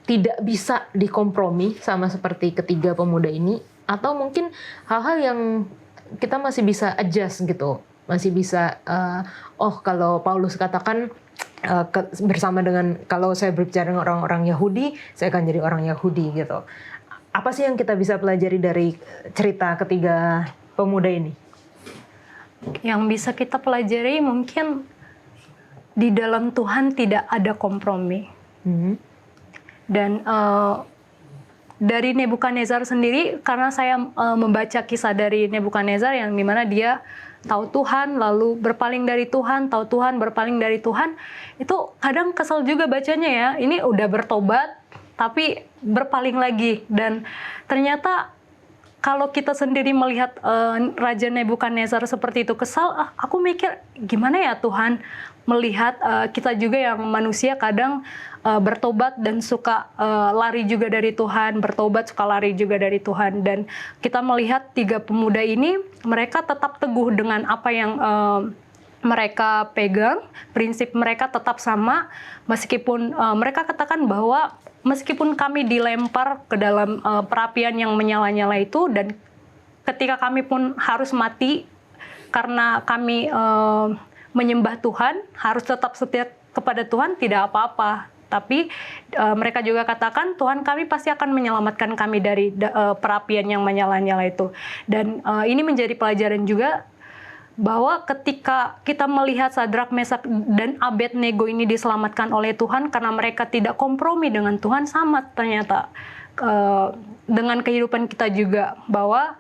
tidak bisa dikompromi sama seperti ketiga pemuda ini, atau mungkin hal-hal yang kita masih bisa adjust gitu, masih bisa kalau Paulus katakan bersama dengan, kalau saya berbicara dengan orang-orang Yahudi, saya akan jadi orang Yahudi gitu. Apa sih yang kita bisa pelajari dari cerita ketiga pemuda ini? Yang bisa kita pelajari mungkin di dalam Tuhan tidak ada kompromi. Dan dari Nebukadnezar sendiri, karena saya membaca kisah dari Nebukadnezar yang dimana dia tahu Tuhan, lalu berpaling dari Tuhan, tahu Tuhan, berpaling dari Tuhan, itu kadang kesel juga bacanya ya. Ini udah bertobat, tapi berpaling lagi. Dan ternyata kalau kita sendiri melihat Raja Nebukadnezar seperti itu kesal, aku mikir gimana ya Tuhan melihat kita juga yang manusia kadang bertobat dan suka lari juga dari Tuhan, bertobat suka lari juga dari Tuhan. Dan kita melihat 3 pemuda ini, mereka tetap teguh dengan apa yang mereka pegang, prinsip mereka tetap sama, meskipun mereka katakan bahwa meskipun kami dilempar ke dalam perapian yang menyala-nyala itu, dan ketika kami pun harus mati karena kami menyembah Tuhan, harus tetap setia kepada Tuhan, tidak apa-apa. Tapi mereka juga katakan, Tuhan kami pasti akan menyelamatkan kami dari perapian yang menyala-nyala itu. Dan ini menjadi pelajaran juga bahwa ketika kita melihat Sadrak, Mesak, dan Abednego ini diselamatkan oleh Tuhan karena mereka tidak kompromi dengan Tuhan, sama ternyata dengan kehidupan kita juga, bahwa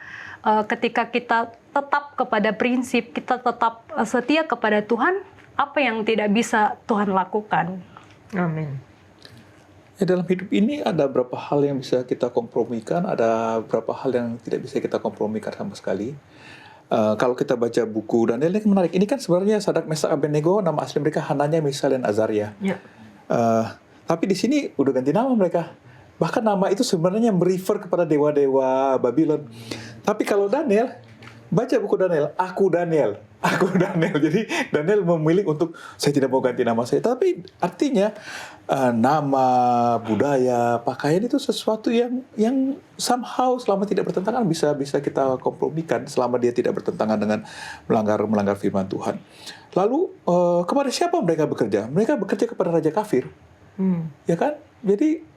ketika kita tetap kepada prinsip, kita tetap setia kepada Tuhan, apa yang tidak bisa Tuhan lakukan. Amin. Ya, dalam hidup ini ada beberapa hal yang bisa kita kompromikan, ada beberapa hal yang tidak bisa kita kompromikan sama sekali. Kalau kita baca buku Daniel, ini menarik. Ini kan sebenarnya Sadrak, Mesak, Abednego, nama asli mereka Hananya, Misael, dan Azaria. Ya. Tapi di sini udah ganti nama mereka. Bahkan nama itu sebenarnya merefer kepada dewa-dewa Babylon. Tapi kalau Daniel, baca buku Daniel, aku Daniel. Jadi Daniel memilih untuk, saya tidak mau ganti nama saya. Tapi artinya nama, budaya, pakaian itu sesuatu yang somehow selama tidak bertentangan bisa kita kompromikan, selama dia tidak bertentangan dengan melanggar firman Tuhan. Lalu kepada siapa mereka bekerja? Mereka bekerja kepada raja kafir. Ya kan? Jadi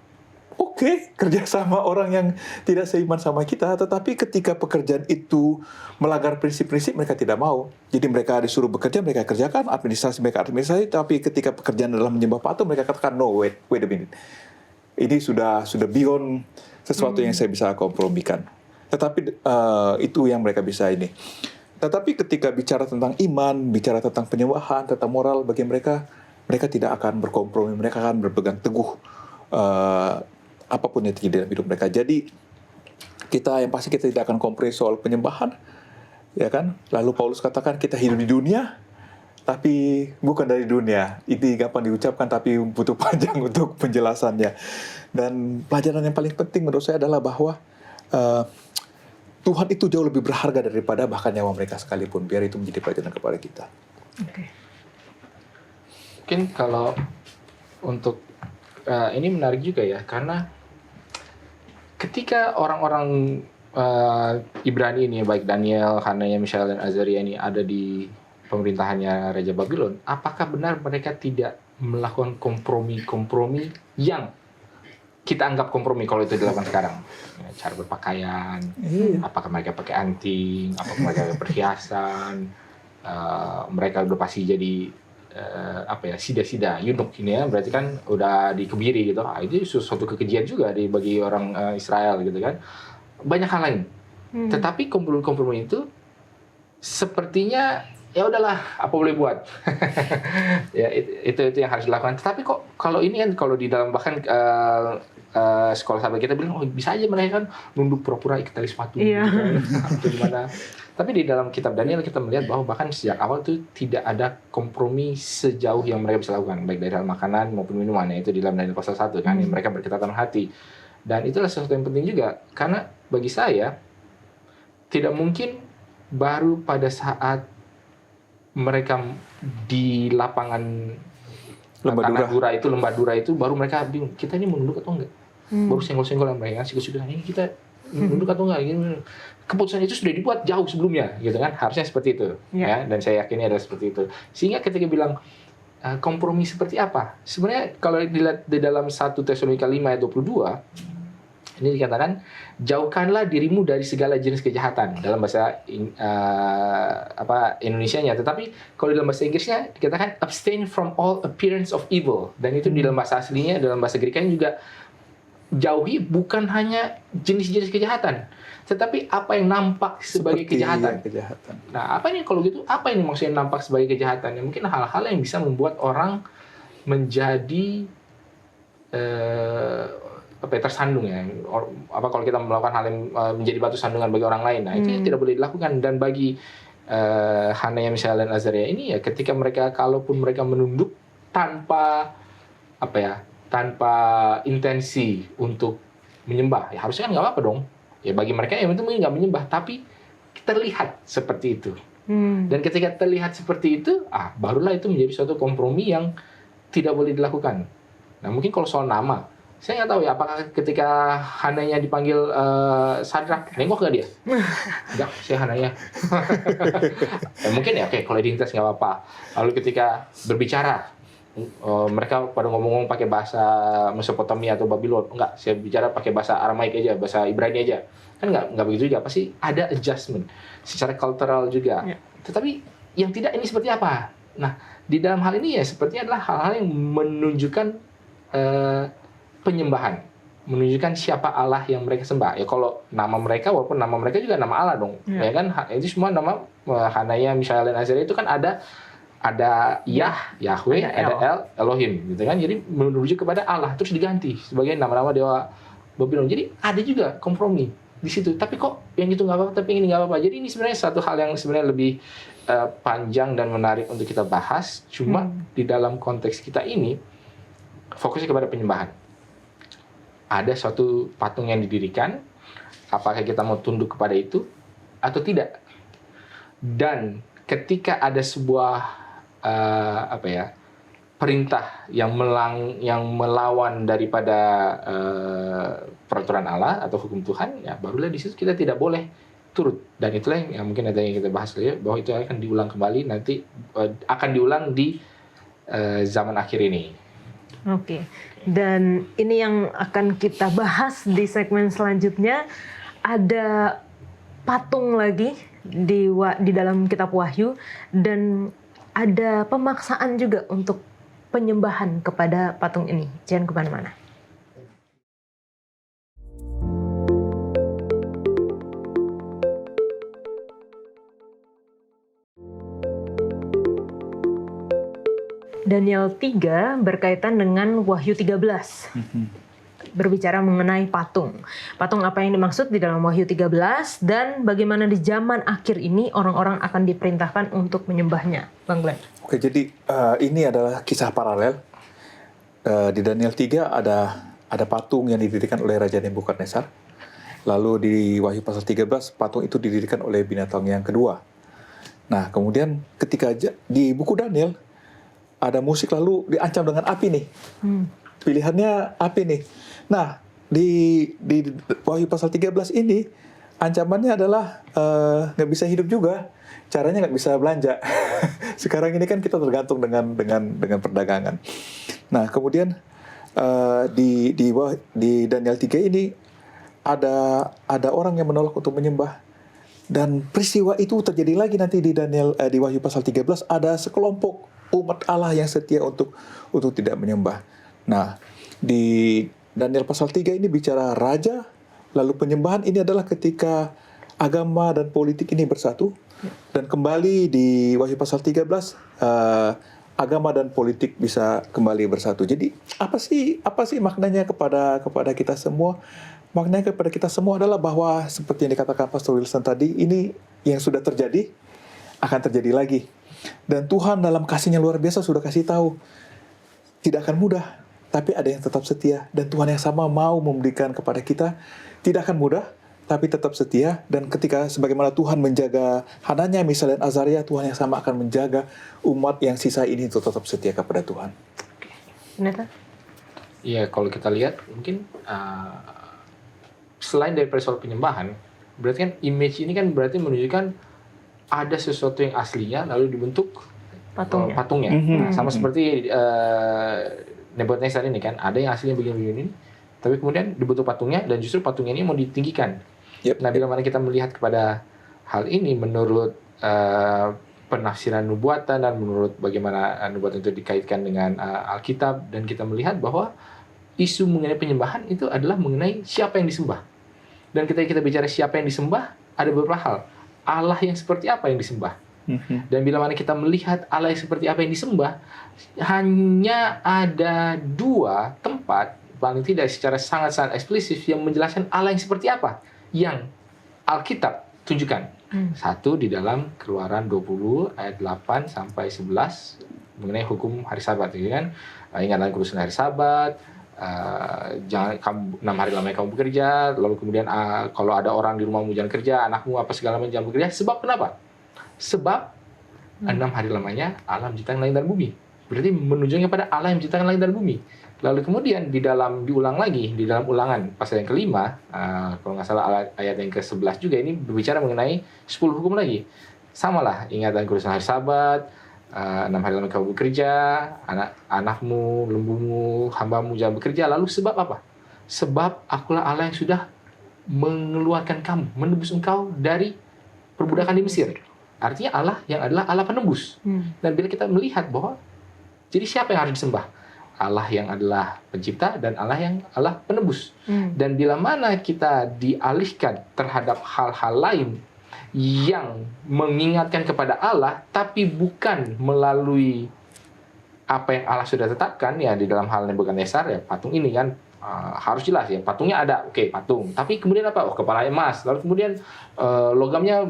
oke, kerja sama orang yang tidak seiman sama kita, tetapi ketika pekerjaan itu melanggar prinsip-prinsip, mereka tidak mau. Jadi mereka disuruh bekerja, mereka kerjakan, mereka administrasi, tapi ketika pekerjaan adalah menyembah patung, mereka katakan, no, wait a minute. Ini sudah beyond sesuatu yang saya bisa kompromikan. Tetapi itu yang mereka bisa ini. Tetapi ketika bicara tentang iman, bicara tentang penyembahan, tentang moral, bagi mereka tidak akan berkompromi, mereka akan berpegang teguh apapun yang terjadi dalam hidup mereka. Jadi yang pasti kita tidak akan kompromi soal penyembahan, ya kan? Lalu Paulus katakan kita hidup di dunia, tapi bukan dari dunia. Ini gampang diucapkan, tapi butuh panjang untuk penjelasannya. Dan pelajaran yang paling penting menurut saya adalah bahwa Tuhan itu jauh lebih berharga daripada bahkan nyawa mereka sekalipun. Biar itu menjadi pelajaran kepada kita. Okay. Mungkin kalau untuk ini menarik juga ya, karena ketika orang-orang Ibrani ini, baik Daniel, Hananya, Misael, dan Azaria ini ada di pemerintahannya Raja Babylon, apakah benar mereka tidak melakukan kompromi yang kita anggap kompromi kalau itu dilakukan sekarang? Ya, cara berpakaian, apakah mereka pakai anting, apakah mereka pakai perhiasan, mereka udah pasti jadi sida-sida yunuk ini ya, berarti kan udah dikebiri gitu. Itu suatu kekejian juga bagi orang Israel gitu kan. Banyak hal lain. Tetapi kompromi itu sepertinya ya udahlah, apa boleh buat. Ya itu yang harus dilakukan. Tetapi kok kalau ini kan, kalau di dalam bahkan sekolah sahabat kita bilang, bisa aja mereka kan nunduk pura-pura ikat tali sepatu gitu kan, atau gimana. Tapi di dalam kitab Daniel kita melihat bahwa bahkan sejak awal itu tidak ada kompromi sejauh yang mereka bisa lakukan, baik dari hal makanan maupun minuman. Itu di dalam Daniel pasal 1 kan, mereka berketatan hati. Dan itulah sesuatu yang penting juga, karena bagi saya tidak mungkin baru pada saat mereka di lapangan Lembah Dura itu baru mereka bingung, kita ini menunduk atau enggak. Baru senggol-senggol mereka, siku-siku ini kita menunduk atau enggak. Keputusan itu sudah dibuat jauh sebelumnya gitu kan, harusnya seperti itu ya, dan saya yakin adalah seperti itu. Sehingga ketika bilang kompromi seperti apa, sebenarnya kalau dilihat di dalam 1 Tesalonika 5 ayat 22 ini dikatakan, jauhkanlah dirimu dari segala jenis kejahatan, dalam bahasa Indonesianya. Tetapi kalau dalam bahasa Inggrisnya dikatakan abstain from all appearance of evil, dan itu di dalam bahasa aslinya, dalam bahasa Grekanya juga jauhi bukan hanya jenis-jenis kejahatan, tetapi apa yang nampak sebagai kejahatan. Nah, apa ini kalau gitu? Apa ini maksudnya nampak sebagai kejahatan? Ya, mungkin hal-hal yang bisa membuat orang menjadi tersandung ya. Kalau kita melakukan hal yang menjadi batu sandungan bagi orang lain, nah itu tidak boleh dilakukan. Dan bagi Hanaya, Mishael dan Azaria ini ya, ketika mereka, kalaupun mereka menunduk tanpa tanpa intensi untuk menyembah, ya harusnya kan nggak apa-apa dong. Ya bagi mereka yang itu mungkin nggak menyembah, tapi terlihat seperti itu. Dan ketika terlihat seperti itu, barulah itu menjadi suatu kompromi yang tidak boleh dilakukan. Nah mungkin kalau soal nama, saya nggak tahu ya, apakah ketika Hananya dipanggil Sadrak, nengok nggak dia? Enggak, saya Hananya. Ya, mungkin ya, oke, kalau identitas nggak apa-apa. Lalu ketika berbicara, mereka pada ngomong-ngomong pakai bahasa Mesopotamia atau Babylon, enggak, saya bicara pakai bahasa Aramaik aja, bahasa Ibrani aja, kan nggak begitu juga, pasti ada adjustment secara cultural juga. Tetapi yang tidak, ini seperti apa? Nah, di dalam hal ini ya sepertinya adalah hal-hal yang menunjukkan penyembahan, menunjukkan siapa Allah yang mereka sembah. Ya kalau nama mereka, walaupun nama mereka juga nama Allah dong, ya kan, itu semua nama Hanaya, Mishael dan Azaria itu kan ada Yahweh, ada Elohim gitu kan. Jadi menuju kepada Allah, terus diganti sebagai nama-nama dewa Babylon. Jadi ada juga kompromi di situ. Tapi kok yang itu nggak apa-apa, tapi yang ini nggak apa-apa. Jadi ini sebenarnya satu hal yang sebenarnya lebih panjang dan menarik untuk kita bahas. Cuma di dalam konteks kita ini fokusnya kepada penyembahan. Ada suatu patung yang didirikan, apakah kita mau tunduk kepada itu atau tidak? Dan ketika ada sebuah perintah yang melawan daripada peraturan Allah atau hukum Tuhan, ya barulah di situ kita tidak boleh turut. Dan itulah yang mungkin ada yang kita bahas ya, bahwa itu akan diulang kembali nanti, akan diulang di zaman akhir ini. Oke. Dan ini yang akan kita bahas di segmen selanjutnya. Ada patung lagi di dalam kitab Wahyu, dan ada pemaksaan juga untuk penyembahan kepada patung ini. Jangan kemana-mana. Daniel 3 berkaitan dengan Wahyu 13. Berbicara mengenai patung. Patung apa yang dimaksud di dalam Wahyu 13, dan bagaimana di zaman akhir ini orang-orang akan diperintahkan untuk menyembahnya. Bang Glenn. Oke, jadi ini adalah kisah paralel. Di Daniel 3 ada patung yang didirikan oleh Raja Nebukadnezar. Lalu di Wahyu pasal 13, patung itu didirikan oleh binatang yang kedua. Nah, kemudian ketika di buku Daniel, ada musik lalu diancam dengan api nih. Pilihannya api nih. Nah, di Wahyu pasal 13 ini, ancamannya adalah nggak bisa hidup juga. Caranya nggak bisa belanja. Sekarang ini kan kita tergantung dengan perdagangan. Nah, kemudian di Daniel 3 ini ada orang yang menolak untuk menyembah. Dan peristiwa itu terjadi lagi nanti di Wahyu pasal 13, ada sekelompok umat Allah yang setia untuk tidak menyembah. Nah, di Daniel pasal 3 ini bicara raja, lalu penyembahan ini adalah ketika agama dan politik ini bersatu. Dan kembali di Wahyu pasal 13, agama dan politik bisa kembali bersatu. Jadi apa sih maknanya kepada kita semua? Maknanya kepada kita semua adalah bahwa seperti yang dikatakan Pastor Wilson tadi, ini yang sudah terjadi akan terjadi lagi. Dan Tuhan dalam kasih-Nya luar biasa sudah kasih tahu, tidak akan mudah, tapi ada yang tetap setia. Dan Tuhan yang sama mau memberikan kepada kita, tidak akan mudah, tapi tetap setia. Dan ketika sebagaimana Tuhan menjaga Hananya, Misael, dan Azaria, Tuhan yang sama akan menjaga umat yang sisa ini untuk tetap setia kepada Tuhan. Pendeta? Iya, kalau kita lihat mungkin selain dari soal penyembahan, berarti kan image ini kan berarti menunjukkan ada sesuatu yang aslinya lalu dibentuk patungnya. Nah, sama seperti Nebukadnezar ini kan, ada yang aslinya begini-begini, tapi kemudian dibentuk patungnya dan justru patungnya ini mau ditinggikan. Nah, bila mana kita melihat kepada hal ini menurut penafsiran nubuatan dan menurut bagaimana nubuatan itu dikaitkan dengan Alkitab, dan kita melihat bahwa isu mengenai penyembahan itu adalah mengenai siapa yang disembah. Dan ketika kita bicara siapa yang disembah, ada beberapa hal. Allah yang seperti apa yang disembah. Dan bila mana kita melihat Allah yang seperti apa yang disembah, hanya ada 2 tempat, paling tidak secara sangat-sangat eksplisit, yang menjelaskan Allah yang seperti apa yang Alkitab tunjukkan. Satu di dalam Keluaran 20 ayat 8 sampai 11 mengenai hukum hari Sabat, gitu kan? Ingatlah kerusuhan hari Sabat, jangan 6 hari lamanya kamu bekerja, lalu kemudian kalau ada orang di rumahmu jangan kerja, anakmu apa segala macam jangan bekerja. Sebab kenapa? Sebab 6 hari lamanya Allah menciptakan langit dan bumi. Berarti menunjukkan kepada Allah yang menciptakan langit dan bumi. Lalu kemudian diulang lagi di dalam Ulangan pasal yang ke-5, kalau nggak salah ayat yang ke-11 juga, ini berbicara mengenai 10 hukum lagi. Samalah, ingat dan kerusuhan hari Sabat, 6 hari lamanya kamu bekerja, anakmu, lembumu, hambamu jangan bekerja. Lalu sebab apa? Sebab akulah Allah yang sudah mengeluarkan kamu, menebus engkau dari perbudakan di Mesir. Artinya Allah yang adalah Allah penebus. Dan bila kita melihat bahwa jadi siapa yang harus disembah? Allah yang adalah pencipta dan Allah yang Allah penebus. Dan bila mana kita dialihkan terhadap hal-hal lain yang mengingatkan kepada Allah, tapi bukan melalui apa yang Allah sudah tetapkan, ya di dalam hal Nebukadnezar, ya patung ini kan harus jelas ya, patungnya ada, oke, patung. Tapi kemudian apa? Oh, kepala emas, lalu kemudian logamnya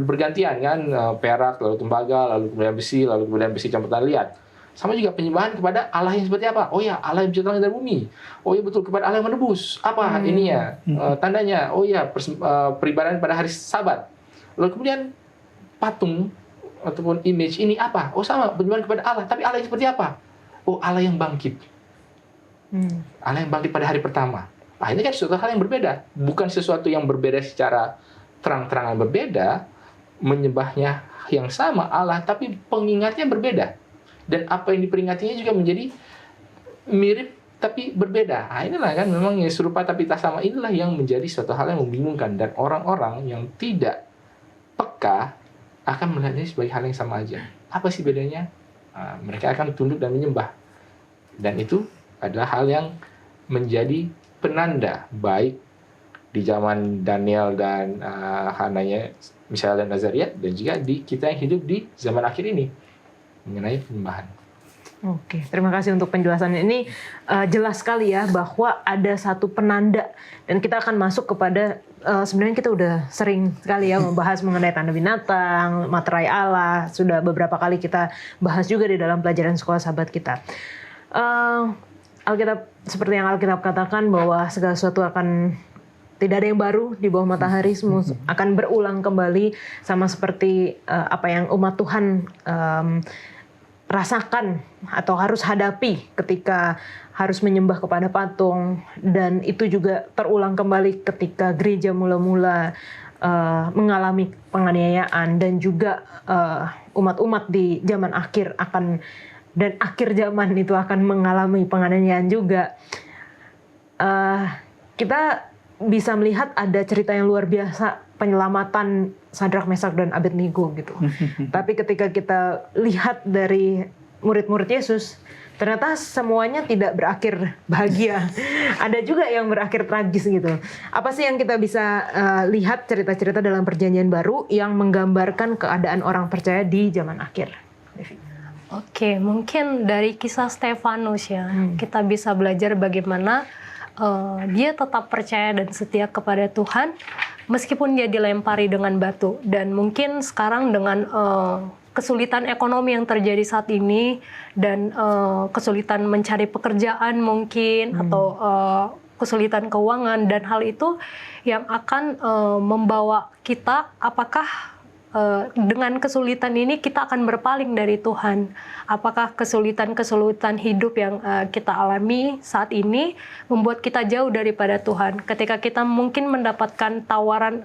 bergantian kan, perak, lalu tembaga, lalu kemudian besi campur tanah liat. Sama juga penyembahan kepada Allah yang seperti apa? Oh ya, Allah yang menciptakan langit dan bumi. Oh ya, betul, kepada Allah yang menebus. Apa ininya? Tandanya? Oh ya, peribadahan pada hari Sabat. Lalu kemudian patung ataupun image ini apa? Oh sama, penyembahan kepada Allah. Tapi Allah yang seperti apa? Oh, Allah yang bangkit. Allah yang bangkit pada hari pertama. Nah, ini kan sesuatu hal yang berbeda. Bukan sesuatu yang berbeda secara terang-terangan berbeda, menyembahnya yang sama Allah, tapi pengingatnya berbeda. Dan apa yang diperingatinya juga menjadi mirip tapi berbeda. Nah, inilah kan memang yang serupa tapi tak sama. Inilah yang menjadi suatu hal yang membingungkan. Dan orang-orang yang tidak peka akan melihatnya sebagai hal yang sama aja. Apa sih bedanya? Mereka akan tunduk dan menyembah. Dan itu adalah hal yang menjadi penanda baik di zaman Daniel dan Hananya, Misael dan Azaria, dan juga di kita yang hidup di zaman akhir ini mengenai penyembahan. Oke, terima kasih untuk penjelasannya. Ini jelas sekali ya bahwa ada satu penanda, dan kita akan masuk kepada sebenarnya kita udah sering sekali ya membahas mengenai tanda binatang, materai Allah. Sudah beberapa kali kita bahas juga di dalam pelajaran sekolah sahabat kita. Alkitab, seperti yang Alkitab katakan bahwa segala sesuatu akan tidak ada yang baru di bawah matahari, semua akan berulang kembali, sama seperti apa yang umat Tuhan rasakan atau harus hadapi ketika harus menyembah kepada patung. Dan itu juga terulang kembali ketika gereja mula-mula mengalami penganiayaan, dan juga umat-umat di zaman akhir dan akhir zaman itu akan mengalami penganiayaan juga. Kita bisa melihat ada cerita yang luar biasa, penyelamatan Sadrak, Mesak, dan Abednego gitu. Tapi ketika kita lihat dari murid-murid Yesus, ternyata semuanya tidak berakhir bahagia. Ada juga yang berakhir tragis gitu. Apa sih yang kita bisa lihat cerita-cerita dalam Perjanjian Baru yang menggambarkan keadaan orang percaya di zaman akhir? Oke, mungkin dari kisah Stefanus ya, kita bisa belajar bagaimana dia tetap percaya dan setia kepada Tuhan meskipun dia dilempari dengan batu. Dan mungkin sekarang dengan kesulitan ekonomi yang terjadi saat ini dan kesulitan mencari pekerjaan mungkin atau kesulitan keuangan, dan hal itu yang akan membawa kita apakah dengan kesulitan ini kita akan berpaling dari Tuhan. Apakah kesulitan-kesulitan hidup yang kita alami saat ini membuat kita jauh daripada Tuhan? Ketika kita mungkin mendapatkan tawaran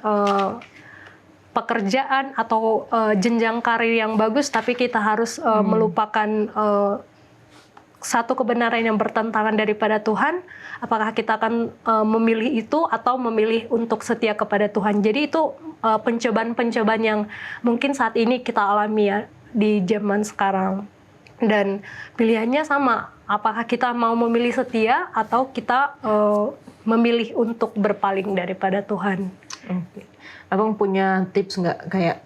pekerjaan atau jenjang karir yang bagus, tapi kita harus melupakan satu kebenaran yang bertentangan daripada Tuhan, apakah kita akan memilih itu atau memilih untuk setia kepada Tuhan? Jadi itu pencobaan-pencobaan yang mungkin saat ini kita alami ya di zaman sekarang. Dan pilihannya sama, apakah kita mau memilih setia atau kita memilih untuk berpaling daripada Tuhan? Oke. Abang punya tips nggak kayak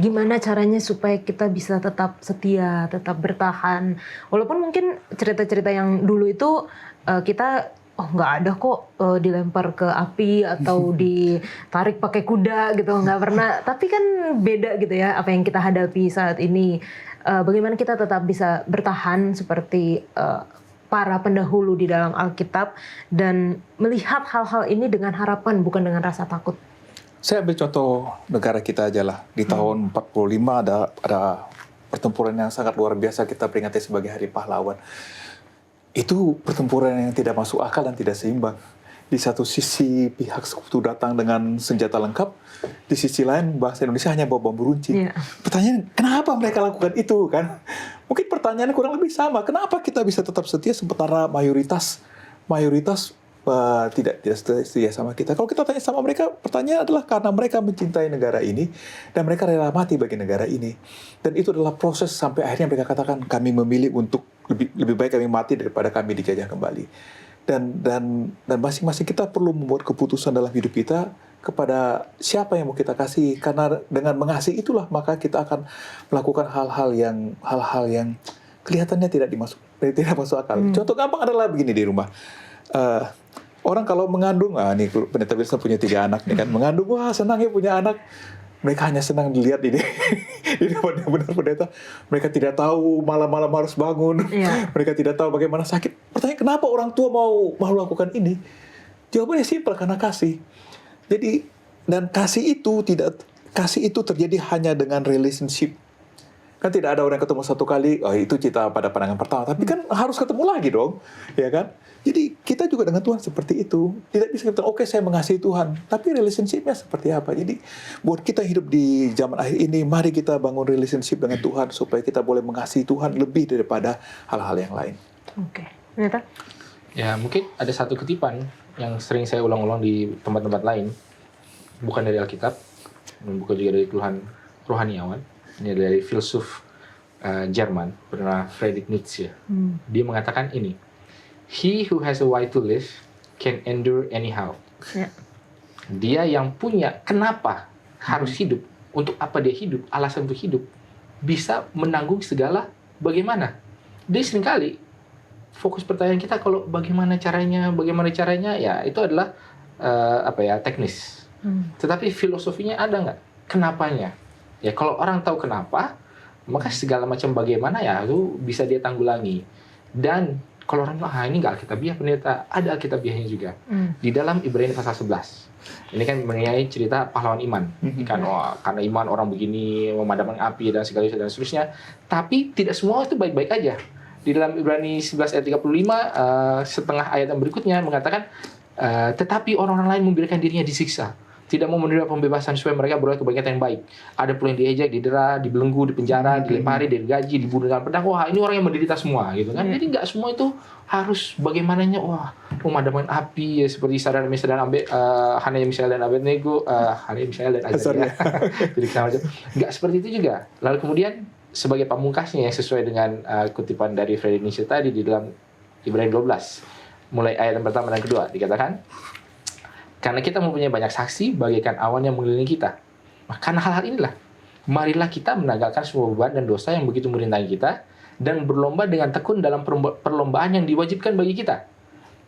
gimana caranya supaya kita bisa tetap setia, tetap bertahan, walaupun mungkin cerita-cerita yang dulu itu kita nggak ada kok dilempar ke api atau ditarik pakai kuda gitu, nggak pernah. Tapi kan beda gitu ya apa yang kita hadapi saat ini. Bagaimana kita tetap bisa bertahan seperti para pendahulu di dalam Alkitab dan melihat hal-hal ini dengan harapan bukan dengan rasa takut. Saya ambil contoh negara kita aja lah. Di tahun 45 ada pertempuran yang sangat luar biasa kita peringati sebagai Hari Pahlawan. Itu pertempuran yang tidak masuk akal dan tidak seimbang. Di satu sisi pihak sekutu datang dengan senjata lengkap, di sisi lain bangsa Indonesia hanya bawa bambu runcing. Pertanyaan, kenapa mereka lakukan itu kan? Mungkin pertanyaannya kurang lebih sama. Kenapa kita bisa tetap setia sementara mayoritas tidak setia sama kita? Kalau kita tanya sama mereka, pertanyaan adalah karena mereka mencintai negara ini dan mereka rela mati bagi negara ini. Dan itu adalah proses sampai akhirnya mereka katakan kami memilih untuk lebih baik kami mati daripada kami dijajah kembali. Dan masing-masing kita perlu membuat keputusan dalam hidup kita kepada siapa yang mau kita kasih, karena dengan mengasihi itulah maka kita akan melakukan hal-hal yang kelihatannya tidak masuk akal. Contoh gampang adalah begini di rumah. Orang kalau mengandung, nih Pendeta Wilson punya 3 anak nih kan, mengandung, wah senang ya punya anak. Mereka hanya senang dilihat di depan yang benar pendeta. Mereka tidak tahu malam-malam harus bangun. Mereka tidak tahu bagaimana sakit. Pertanyaan, kenapa orang tua mau melakukan ini? Jawabannya simpel, karena kasih. Jadi, dan kasih itu terjadi hanya dengan relationship. Kan tidak ada orang yang ketemu satu kali, itu cinta pada pandangan pertama. Tapi kan harus ketemu lagi dong, ya kan? Jadi kita juga dengan Tuhan seperti itu. Tidak bisa kita, oke saya mengasihi Tuhan, tapi relationship-nya seperti apa? Jadi buat kita hidup di zaman akhir ini, mari kita bangun relationship dengan Tuhan supaya kita boleh mengasihi Tuhan lebih daripada hal-hal yang lain. Oke, ternyata? Ya mungkin ada satu kutipan yang sering saya ulang-ulang di tempat-tempat lain, bukan dari Alkitab, bukan juga dari Tuhan rohaniawan. Ini dari filsuf Jerman, bernama Friedrich Nietzsche. Dia mengatakan ini, he who has a why to live can endure anyhow. Dia yang punya kenapa harus hidup, untuk apa dia hidup, alasan untuk hidup, bisa menanggung segala bagaimana. Dia seringkali fokus pertanyaan kita kalau bagaimana caranya, ya itu adalah teknis. Tetapi filosofinya ada nggak? Kenapanya? Ya kalau orang tahu kenapa, maka segala macam bagaimana ya itu bisa dia tanggulangi. Dan kalau orang bilang, ini nggak alkitabiah pendeta, ada alkitabiahnya juga. Di dalam Ibrani pasal 11. Ini kan mengenai cerita pahlawan iman. Kan, karena iman orang begini, memadamkan api dan segala dan seterusnya. Tapi tidak semua itu baik-baik aja. Di dalam Ibrani 11 ayat 35, setengah ayat yang berikutnya mengatakan, tetapi orang-orang lain membiarkan dirinya disiksa, tidak mau menerima pembebasan supaya mereka beroleh kebaikan yang baik. Ada pula yang diejek, didera, dibelenggu, dipenjara, dilempari, digaji, dibunuh dengan pedang. Wah, ini orang yang menderita semua, gitu kan? Jadi nggak semua itu harus bagaimananya. Wah, memadamkan api ya, seperti Hananya, Mishael dan Abednego, Hananya, Mishael dan Azaria. Jadi nggak seperti itu juga. Lalu kemudian sebagai pamungkasnya yang sesuai dengan kutipan dari Freddy Nietzsche tadi di dalam Ibrani 12 mulai ayat yang pertama dan kedua dikatakan, karena kita mempunyai banyak saksi bagaikan awan yang mengelilingi kita. Nah, karena hal-hal inilah marilah kita menanggalkan semua beban dan dosa yang begitu merintangi kita dan berlomba dengan tekun dalam perlombaan yang diwajibkan bagi kita.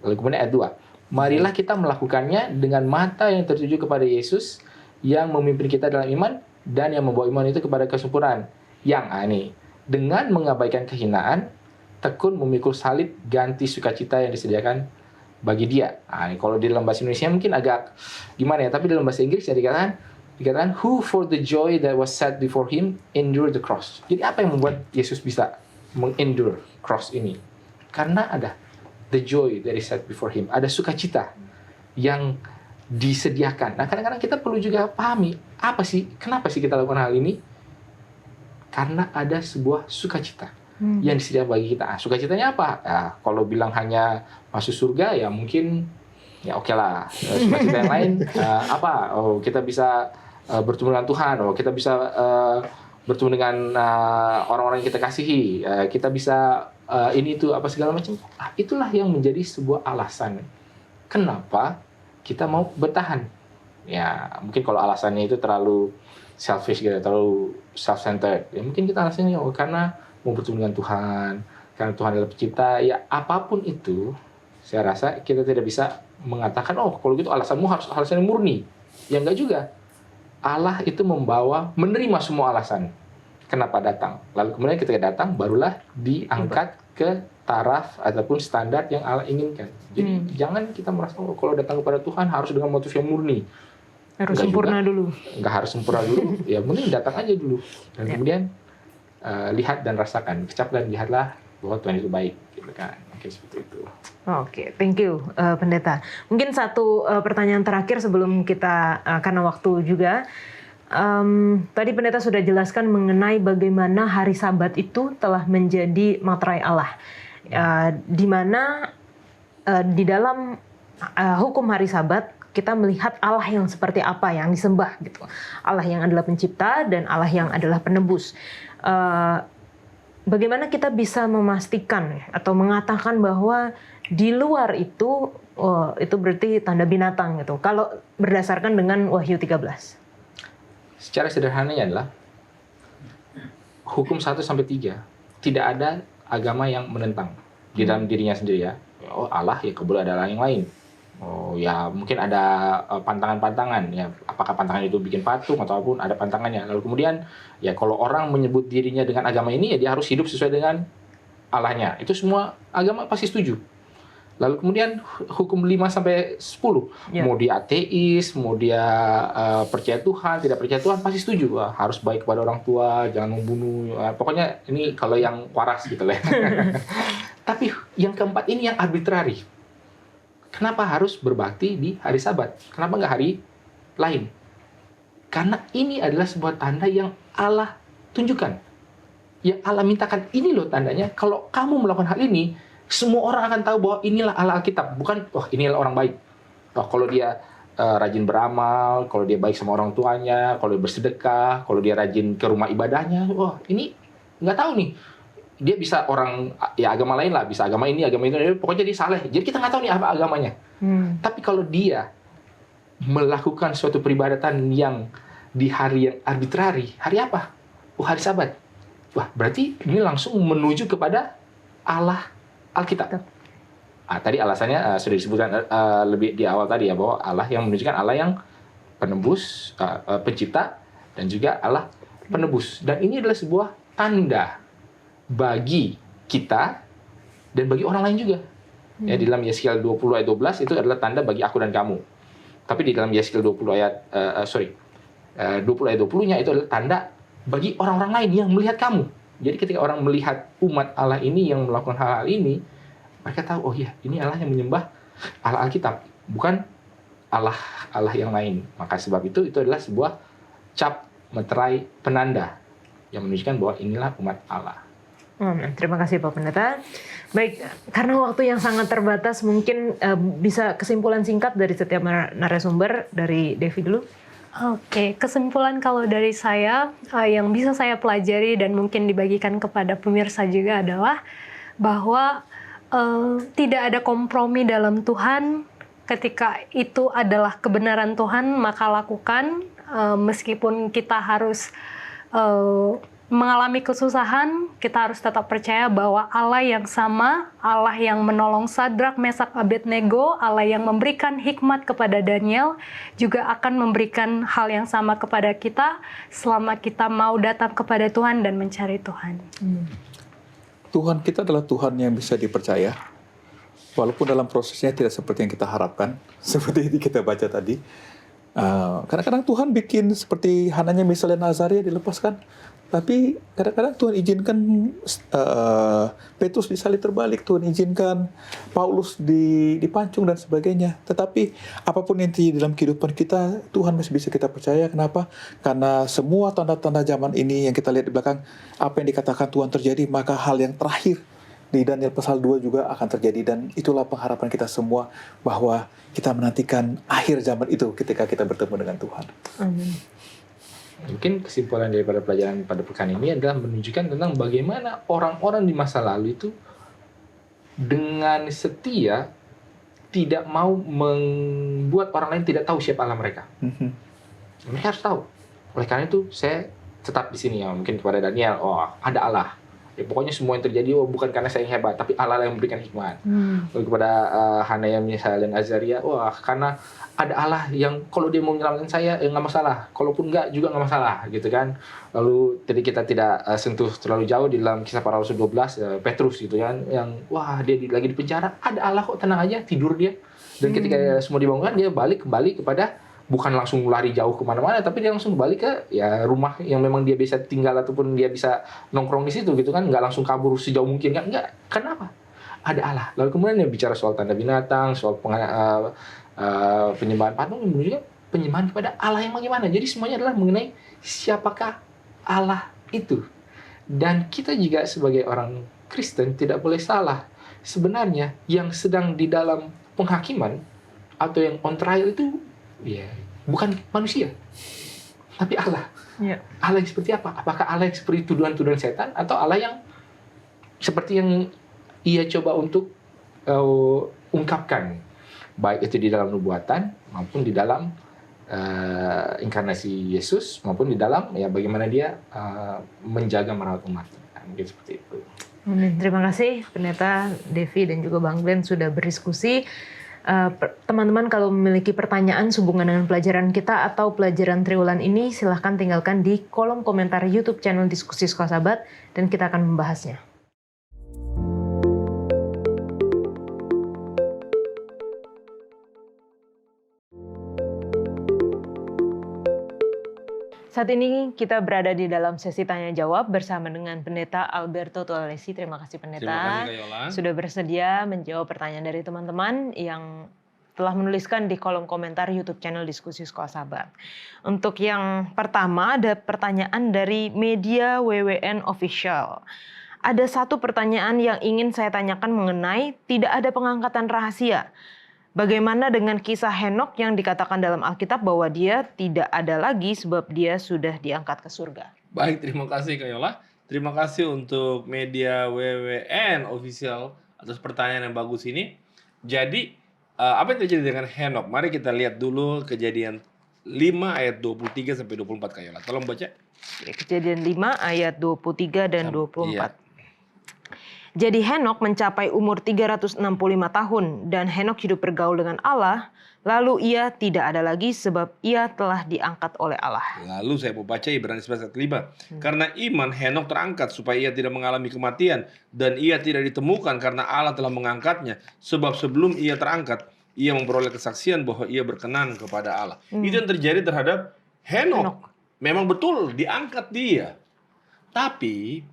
Lalu kemudian ayat 2, marilah kita melakukannya dengan mata yang tertuju kepada Yesus yang memimpin kita dalam iman dan yang membawa iman itu kepada kesempurnaan. Yang ini dengan mengabaikan kehinaan, tekun memikul salib, ganti sukacita yang disediakan bagi dia. Nah, ini kalau di dalam bahasa Indonesia mungkin agak gimana ya, tapi dalam bahasa Inggris ya dikatakan who for the joy that was set before him endured the cross. Jadi apa yang membuat Yesus bisa mengendure cross ini? Karena ada the joy that is set before him. Ada sukacita yang disediakan. Nah, kadang-kadang kita perlu juga pahami, apa sih, kenapa sih kita lakukan hal ini? Karena ada sebuah sukacita yang disediakan bagi kita. Sukacitanya apa? Ya, kalau bilang hanya masuk surga, ya mungkin, ya oke lah. Sukacita yang lain, apa? Oh, kita bisa bertemu dengan Tuhan. Oh, kita bisa bertemu dengan orang-orang yang kita kasihi. Kita bisa ini itu apa segala macam. Itulah yang menjadi sebuah alasan kenapa kita mau bertahan. Ya mungkin kalau alasannya itu terlalu selfish gitu, terlalu self-centered, ya mungkin kita alasannya karena mau bertemu dengan Tuhan, karena Tuhan adalah pencipta. Ya apapun itu, saya rasa kita tidak bisa mengatakan kalau gitu alasanmu harus alasan yang murni. Ya enggak juga. Allah itu menerima semua alasan kenapa datang. Lalu kemudian ketika datang, barulah diangkat ke taraf ataupun standar yang Allah inginkan. Jadi jangan kita merasa kalau datang kepada Tuhan harus dengan motif yang murni. Harus sempurna dulu. Enggak harus sempurna dulu. Ya mending datang aja dulu. Dan kemudian lihat dan rasakan. Kecap dan lihatlah bahwa Tuhan itu baik. Gitu kan. Oke, seperti itu. Oke, thank you Pendeta. Mungkin satu pertanyaan terakhir sebelum kita, karena waktu juga. Tadi Pendeta sudah jelaskan mengenai bagaimana hari Sabat itu telah menjadi materai Allah, di mana di dalam hukum hari Sabat kita melihat Allah yang seperti apa yang disembah gitu, Allah yang adalah pencipta dan Allah yang adalah penebus. Bagaimana kita bisa memastikan atau mengatakan bahwa di luar itu berarti tanda binatang gitu, kalau berdasarkan dengan Wahyu 13? Secara sederhananya adalah hukum 1-3 tidak ada agama yang menentang di dalam dirinya sendiri ya. Oh Allah ya boleh ada Allah yang lain. Oh ya mungkin ada pantangan-pantangan ya. Apakah pantangan itu bikin patung ataupun ada pantangannya. Lalu kemudian ya kalau orang menyebut dirinya dengan agama ini ya dia harus hidup sesuai dengan Allahnya. Itu semua agama pasti setuju. Lalu kemudian hukum 5-10, mau dia ateis, mau dia percaya Tuhan, tidak percaya Tuhan, pasti setuju. Wah, harus baik kepada orang tua, jangan membunuh. Pokoknya ini kalau yang waras gitu lah. Tapi yang keempat ini yang arbitrari. Kenapa harus berbakti di hari Sabat? Kenapa nggak hari lain? Karena ini adalah sebuah tanda yang Allah tunjukkan. Yang Allah mintakan, ini loh tandanya. Kalau kamu melakukan hal ini, semua orang akan tahu bahwa inilah Allah Alkitab, bukan inilah orang baik. Kalau dia rajin beramal, kalau dia baik sama orang tuanya, kalau dia bersedekah, kalau dia rajin ke rumah ibadahnya, ini nggak tahu nih. Dia bisa orang ya agama lain lah, bisa agama ini, pokoknya dia saleh. Jadi kita nggak tahu nih apa agamanya. Tapi kalau dia melakukan suatu peribadatan yang di hari yang arbitrari, hari apa? Hari Sabat. Wah, berarti ini langsung menuju kepada Allah Alkitab. Tadi alasannya sudah disebutkan lebih di awal tadi ya, bahwa Allah yang menunjukkan Allah yang penebus, pencipta, dan juga Allah penebus. Dan ini adalah sebuah tanda bagi kita dan bagi orang lain juga. Ya, di dalam Yeskiel 20 ayat 12 itu adalah tanda bagi aku dan kamu. Tapi di dalam Yeskiel 20 ayat 20 ayat 20-nya itu adalah tanda bagi orang-orang lain yang melihat kamu. Jadi ketika orang melihat umat Allah ini yang melakukan hal-hal ini, mereka tahu, oh iya, ini Allah yang menyembah Allah Alkitab, bukan Allah yang lain. Maka sebab itu adalah sebuah cap meterai penanda yang menunjukkan bahwa inilah umat Allah. Terima kasih Pak Pendeta. Baik, karena waktu yang sangat terbatas, mungkin bisa kesimpulan singkat dari setiap narasumber. Dari Devi dulu. Oke, kesimpulan kalau dari saya yang bisa saya pelajari dan mungkin dibagikan kepada pemirsa juga adalah bahwa tidak ada kompromi dalam Tuhan. Ketika itu adalah kebenaran Tuhan, maka lakukan meskipun kita harus mengalami kesusahan, kita harus tetap percaya bahwa Allah yang sama, Allah yang menolong Sadrak, Mesak, Abednego, Allah yang memberikan hikmat kepada Daniel, juga akan memberikan hal yang sama kepada kita selama kita mau datang kepada Tuhan dan mencari Tuhan. Tuhan kita adalah Tuhan yang bisa dipercaya, walaupun dalam prosesnya tidak seperti yang kita harapkan, seperti yang kita baca tadi. Kadang-kadang Tuhan bikin seperti Hananya misalnya Nazaria dilepaskan, tapi kadang-kadang Tuhan izinkan Petrus disalib terbalik, Tuhan izinkan Paulus dipancung dan sebagainya. Tetapi apapun yang terjadi dalam kehidupan kita, Tuhan masih bisa kita percaya. Kenapa? Karena semua tanda-tanda zaman ini yang kita lihat di belakang, apa yang dikatakan Tuhan terjadi, maka hal yang terakhir di Daniel pasal 2 juga akan terjadi. Dan itulah pengharapan kita semua, bahwa kita menantikan akhir zaman itu ketika kita bertemu dengan Tuhan. Amin. Mungkin kesimpulan daripada pelajaran pada pekan ini adalah menunjukkan tentang bagaimana orang-orang di masa lalu itu dengan setia tidak mau membuat orang lain tidak tahu siapa Allah mereka. Mereka harus tahu. Oleh karena itu saya tetap di sini ya, mungkin kepada Daniel, ada Allah. Ya, pokoknya semua yang terjadi bukan karena saya yang hebat, tapi Allah yang memberikan hikmat. Lalu kepada Hanaya, Misael, dan Azaria, karena ada Allah yang kalau dia mau menyelamatkan saya, nggak masalah. Kalaupun nggak, juga nggak masalah, gitu kan. Lalu tadi kita tidak sentuh terlalu jauh di dalam Kisah Para Rasul 12, Petrus gitu kan, yang dia lagi di penjara, ada Allah kok, tenang aja, tidur dia. Dan ketika semua dibangunkan, dia kembali kepada, bukan langsung lari jauh kemana-mana, tapi dia langsung balik ke rumah yang memang dia bisa tinggal ataupun dia bisa nongkrong di situ gitu kan, nggak langsung kabur sejauh mungkin kan, nggak. Kenapa? Ada Allah. Lalu kemudian dia bicara soal tanda binatang, soal penyembahan patung, yang menunjukkan penyembahan kepada Allah yang bagaimana. Jadi semuanya adalah mengenai siapakah Allah itu. Dan kita juga sebagai orang Kristen tidak boleh salah. Sebenarnya yang sedang di dalam penghakiman atau yang on trial itu bukan manusia, tapi Allah. Allah yang seperti apa? Apakah Allah yang seperti tuduhan-tuduhan setan, atau Allah yang seperti yang ia coba untuk ungkapkan, baik itu di dalam nubuatan maupun di dalam inkarnasi Yesus, maupun di dalam bagaimana dia menjaga merawat umat. Mungkin seperti itu. Terima kasih Pendeta Devi dan juga Bang Glenn sudah berdiskusi. Teman-teman kalau memiliki pertanyaan sehubungan dengan pelajaran kita atau pelajaran triwulan ini, silahkan tinggalkan di kolom komentar YouTube channel Diskusi Sekolah Sahabat dan kita akan membahasnya. Saat ini kita berada di dalam sesi tanya jawab bersama dengan Pendeta Alberto Tualesi. Terima kasih Pendeta. Terima kasih Kak Yola. Sudah bersedia menjawab pertanyaan dari teman-teman yang telah menuliskan di kolom komentar YouTube channel Diskusi Sekolah Sahabat. Untuk yang pertama ada pertanyaan dari media WWN Official. Ada satu pertanyaan yang ingin saya tanyakan mengenai tidak ada pengangkatan rahasia. Bagaimana dengan kisah Henokh yang dikatakan dalam Alkitab bahwa dia tidak ada lagi sebab dia sudah diangkat ke surga? Baik, terima kasih Kak Yola. Terima kasih untuk media WWN Official atas pertanyaan yang bagus ini. Jadi, apa yang terjadi dengan Henokh? Mari kita lihat dulu Kejadian 5 ayat 23 sampai 24 Kak Yola. Tolong baca. Kejadian 5 ayat 23 dan 24. Iya. Jadi Henokh mencapai umur 365 tahun dan Henokh hidup bergaul dengan Allah, lalu ia tidak ada lagi sebab ia telah diangkat oleh Allah. Lalu saya mau baca Ibrani 11 ayat 5. Karena iman Henokh terangkat supaya ia tidak mengalami kematian dan ia tidak ditemukan karena Allah telah mengangkatnya. Sebab sebelum ia terangkat, ia memperoleh kesaksian bahwa ia berkenan kepada Allah. Itu yang terjadi terhadap Henokh. Memang betul diangkat dia. Tapi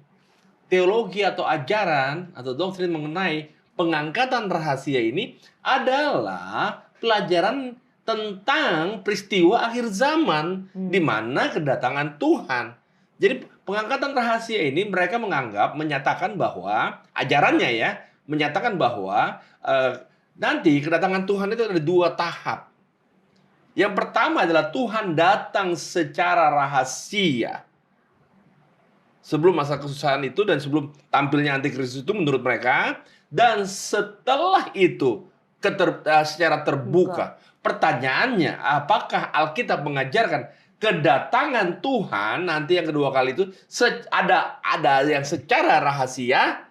teologi atau ajaran atau doktrin mengenai pengangkatan rahasia ini adalah pelajaran tentang peristiwa akhir zaman di mana kedatangan Tuhan. Jadi pengangkatan rahasia ini mereka menyatakan bahwa ajarannya menyatakan bahwa nanti kedatangan Tuhan itu ada 2 tahap. Yang pertama adalah Tuhan datang secara rahasia. Sebelum masa kesusahan itu dan sebelum tampilnya antikristus itu menurut mereka. Dan setelah itu secara terbuka. Pertanyaannya, apakah Alkitab mengajarkan kedatangan Tuhan nanti yang kedua kali itu ada yang secara rahasia?